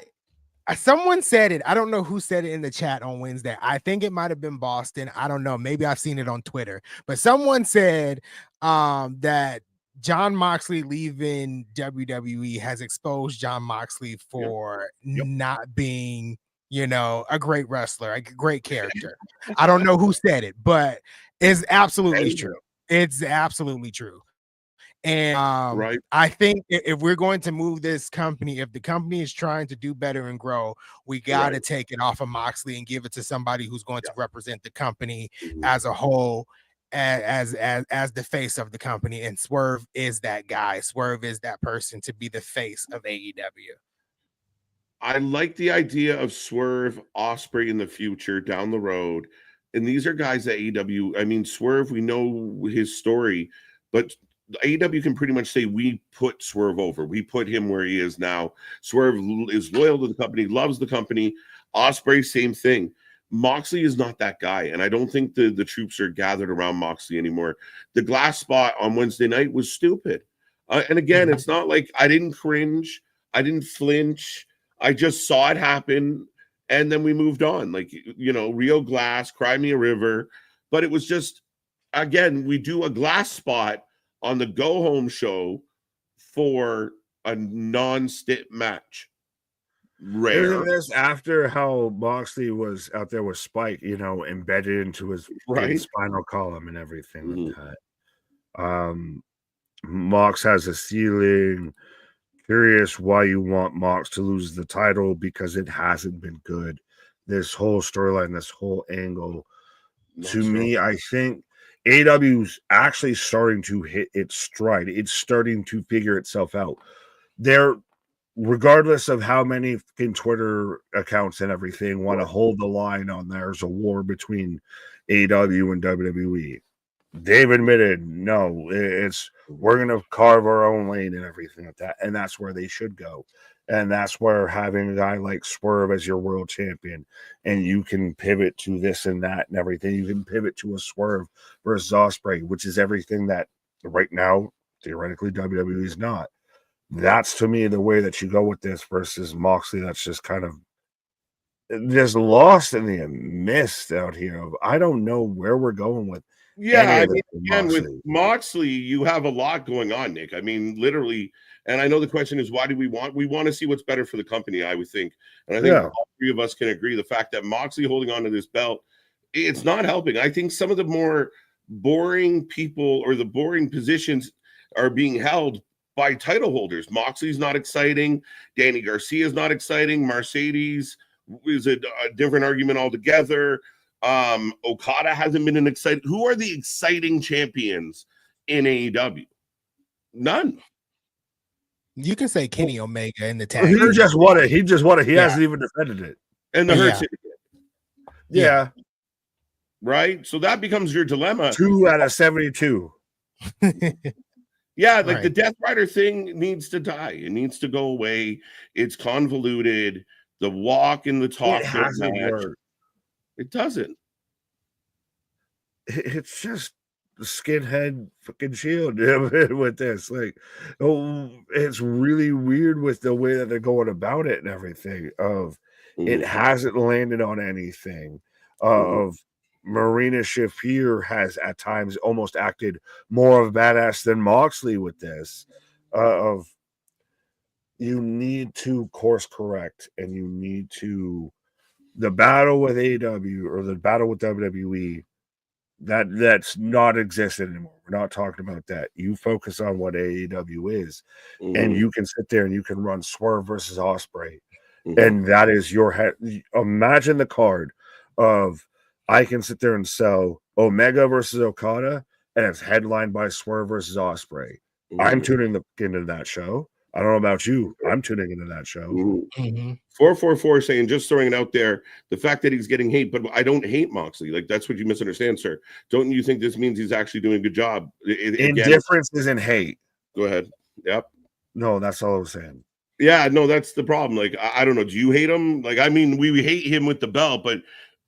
someone said it. I don't know who said it in the chat on Wednesday. I think it might have been Boston. I don't know. Maybe I've seen it on Twitter. But someone said that John Moxley leaving WWE has exposed John Moxley for not being, a great wrestler, a great character. I don't know who said it, but it's absolutely true. It's absolutely true. And I think if we're going to move this company, if the company is trying to do better and grow, we got to take it off of Moxley and give it to somebody who's going to represent the company as a whole, as the face of the company. And Swerve is that guy. Swerve is that person to be the face of AEW. I like the idea of Swerve, Ospreay in the future down the road. And these are guys that AEW, I mean, Swerve, we know his story, but AEW can pretty much say we put Swerve over. We put him where he is now. Swerve is loyal to the company, loves the company. Ospreay, same thing. Moxley is not that guy, and I don't think the troops are gathered around Moxley anymore. The glass spot on Wednesday night was stupid. And again, it's not like I didn't cringe. I didn't flinch. I just saw it happen, and then we moved on. Like, Rio Glass, Cry Me a River. But it was just, again, we do a glass spot on the go-home show for a non-stip match. Rare. Isn't this after how Moxley was out there with Spike, embedded into his spinal column and everything like that? Mox has a ceiling. Curious why you want Mox to lose the title, because it hasn't been good. This whole storyline, this whole angle. Me, I think AEW's actually starting to hit its stride. It's starting to figure itself out. Regardless of how many fucking Twitter accounts and everything want to hold the line on there's a war between AEW and WWE, they've admitted, no, we're going to carve our own lane and everything like that. And that's where they should go. And that's where having a guy like Swerve as your world champion, and you can pivot to this and that and everything. You can pivot to a Swerve versus Ospreay, which is everything that right now, theoretically, WWE is not. That's, to me, the way that you go with this versus Moxley. That's just kind of just lost in the mist out here. I don't know where we're going with. Yeah, I mean, again, with Moxley, you have a lot going on, Nick. I mean, literally, and I know the question is, why do we want to see what's better for the company, I would think. And I think all three of us can agree the fact that Moxley holding on to this belt, it's not helping. I think some of the more boring people or the boring positions are being held by title holders. Moxley's not exciting. Danny Garcia is not exciting. Mercedes is a different argument altogether. Okada hasn't been an exciting. Who are the exciting champions in AEW? None. You can say Kenny Omega in the tag. He just won it. He hasn't even defended it. And the Hurt Syndicate. Yeah. Right? So that becomes your dilemma. 2 out of 72. Yeah, like the Death Rider thing needs to die. It needs to go away. It's convoluted. The walk and the talk. It hasn't worked. It doesn't. It's just the skinhead fucking Shield with this. Like, it's really weird with the way that they're going about it and everything. It hasn't landed on anything. Marina Shafir has at times almost acted more of a badass than Moxley with this. You need to course correct, and you need to the battle with AEW or the battle with WWE. That's not existent anymore. We're not talking about that. You focus on what AEW is, and you can sit there and you can run Swerve versus Ospreay, and that is your head. Imagine the card of I can sit there and sell Omega versus Okada, and it's headlined by Swerve versus Ospreay. I'm tuning into that show. I don't know about you. I'm tuning into that show. Mm-hmm. 444 saying, just throwing it out there, the fact that he's getting hate, but I don't hate Moxley. Like, that's what you misunderstand, sir. Don't you think this means he's actually doing a good job? Indifference isn't hate. Go ahead. Yep. No, that's all I was saying. Yeah, no, that's the problem. Like, I don't know. Do you hate him? Like, I mean, we hate him with the belt, but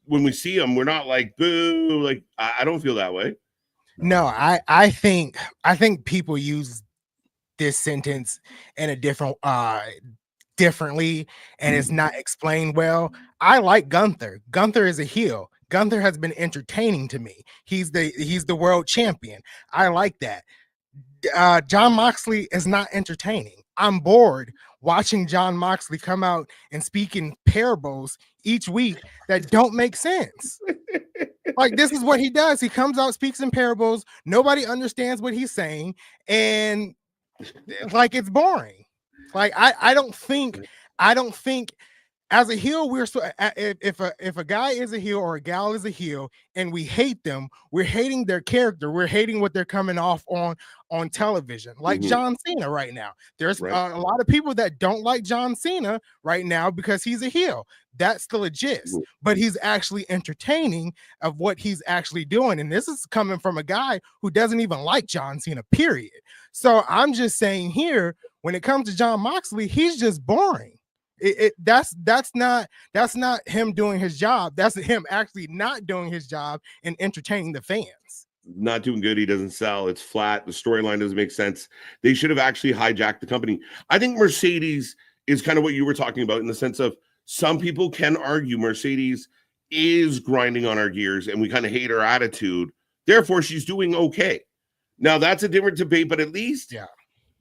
when we see him, we're not like, boo. Like, I don't feel that way. No, I think people use this sentence in a differently, and it's not explained well. I like Gunther. Gunther is a heel. Gunther has been entertaining to me. He's the world champion. I like that. John Moxley is not entertaining. I'm bored watching John Moxley come out and speak in parables each week that don't make sense. Like, this is what he does. He comes out, speaks in parables. Nobody understands what he's saying, and like, it's boring. Like, I don't think as a heel, we're so if a guy is a heel or a gal is a heel and we hate them, we're hating their character, we're hating what they're coming off on television, like John Cena right now. There's a lot of people that don't like John Cena right now because he's a heel. That's the legit, but he's actually entertaining of what he's actually doing. And this is coming from a guy who doesn't even like John Cena, period. So I'm just saying here, when it comes to John Moxley, he's just boring. That's not him doing his job. That's him actually not doing his job and entertaining the fans. Not doing good. He doesn't sell. It's flat. The storyline doesn't make sense. They should have actually hijacked the company. I think Mercedes is kind of what you were talking about, in the sense of, some people can argue Mercedes is grinding on our gears and we kind of hate her attitude. Therefore, she's doing okay. Now, that's a different debate, but at least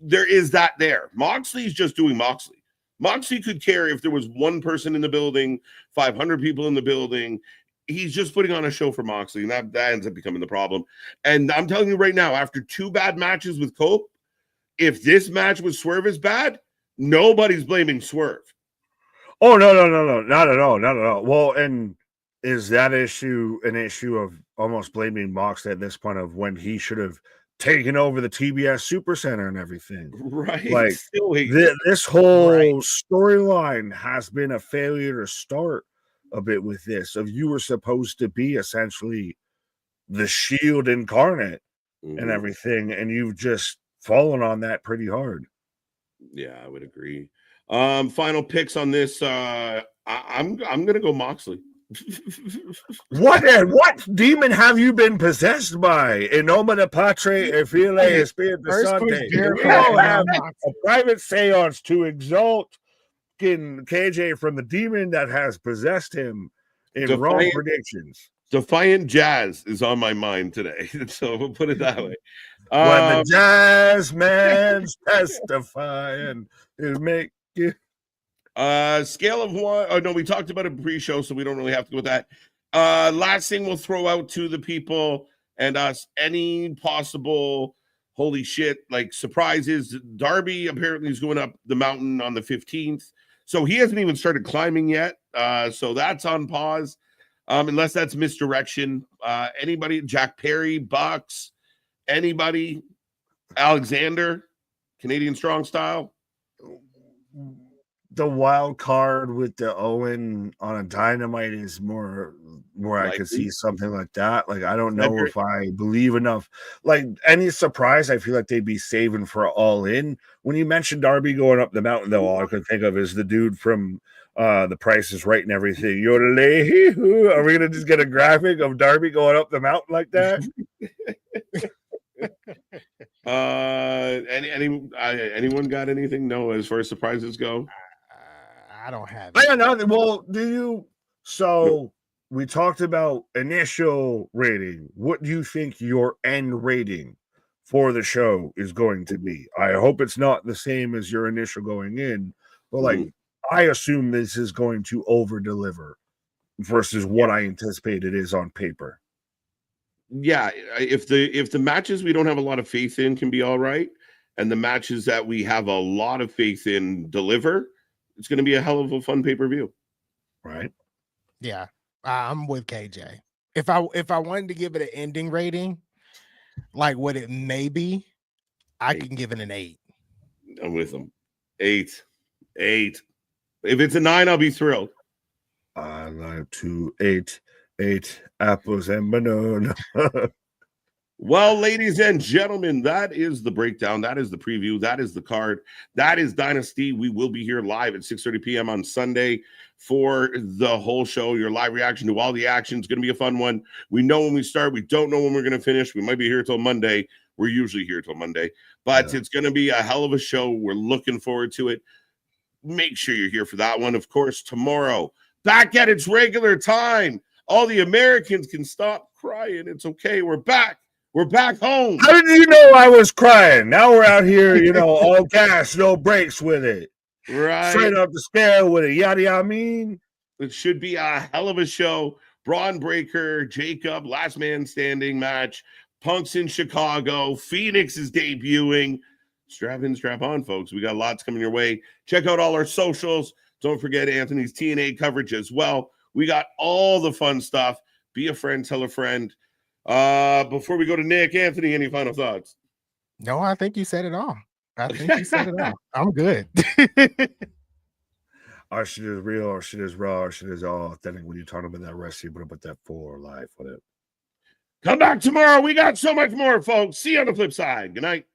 there is that there. Moxley's just doing Moxley. Moxley could care if there was one person in the building, 500 people in the building. He's just putting on a show for Moxley, and that ends up becoming the problem. And I'm telling you right now, after 2 bad matches with Cope, if this match with Swerve is bad, nobody's blaming Swerve. Oh, no, not at all. Well, and is that issue an issue of almost blaming Moxley at this point, of when he should have taken over the TBS Supercenter and everything? Right. Like, this whole storyline has been a failure to start a bit with this, of you were supposed to be essentially the Shield incarnate and everything, and you've just fallen on that pretty hard. Yeah, I would agree. Final picks on this. I'm gonna go Moxley. What demon have you been possessed by? In nomine Patre e Filii e Spiritus Sancti. We don't have a private seance to exalt KJ from the demon that has possessed him in wrong predictions. Defiant Jazz is on my mind today, so we'll put it that way. When the jazz man's testifying, is make it. Scale of 1. Oh no, we talked about it pre-show, so we don't really have to go with that. Last thing we'll throw out to the people and us, any possible holy shit like surprises. Darby apparently is going up the mountain on the 15th, so he hasn't even started climbing yet. So that's on pause, unless that's misdirection. Anybody? Jack Perry, Bucks, anybody? Alexander, Canadian Strong Style. The wild card with the Owen on a Dynamite is more likely. I could see something like that. Like, I don't know if I believe enough. Like, any surprise, I feel like they'd be saving for All In. When you mentioned Darby going up the mountain, though, all I could think of is the dude from The Price is Right and everything. Yodelay. Are we gonna just get a graphic of Darby going up the mountain like that? Anyone got anything? No, as far as surprises go. I don't have it. I got nothing. Well, do you? So we talked about initial rating. What do you think your end rating for the show is going to be? I hope it's not the same as your initial going in, but like, I assume this is going to over deliver versus what I anticipate it is on paper. Yeah, if the matches we don't have a lot of faith in can be all right, and the matches that we have a lot of faith in deliver, it's going to be a hell of a fun pay-per-view. Right? Yeah, I'm with KJ. If I wanted to give it an ending rating, like what it may be, I can give it an 8. I'm with them. 8. If it's a 9, I'll be thrilled. I like to eat apples and banana. Well, ladies and gentlemen, that is the breakdown. That is the preview. That is the card. That is Dynasty. We will be here live at 6:30 p.m. on Sunday for the whole show. Your live reaction to all the action is going to be a fun one. We know when we start. We don't know when we're going to finish. We might be here till Monday. We're usually here till Monday. But It's going to be a hell of a show. We're looking forward to it. Make sure you're here for that one. Of course, tomorrow, back at its regular time. All the Americans can stop crying. It's okay. We're back. We're back home. How did you know I was crying? Now we're out here, all gas, no brakes with it. Right. Straight up the scale with it. Yada, yada, mean. It should be a hell of a show. Braun Breaker, Jacob, last man standing match. Punk's in Chicago. Phoenix is debuting. Strap in, strap on, folks. We got lots coming your way. Check out all our socials. Don't forget Anthony's TNA coverage as well. We got all the fun stuff. Be a friend, tell a friend. Before we go to Nick, Anthony, any final thoughts? No, I think you said it all. I'm good. Our shit is real, our shit is raw, our shit is all authentic. When you're talking about that wrestling, you put that for life with it. Come back tomorrow. We got so much more, folks. See you on the flip side. Good night.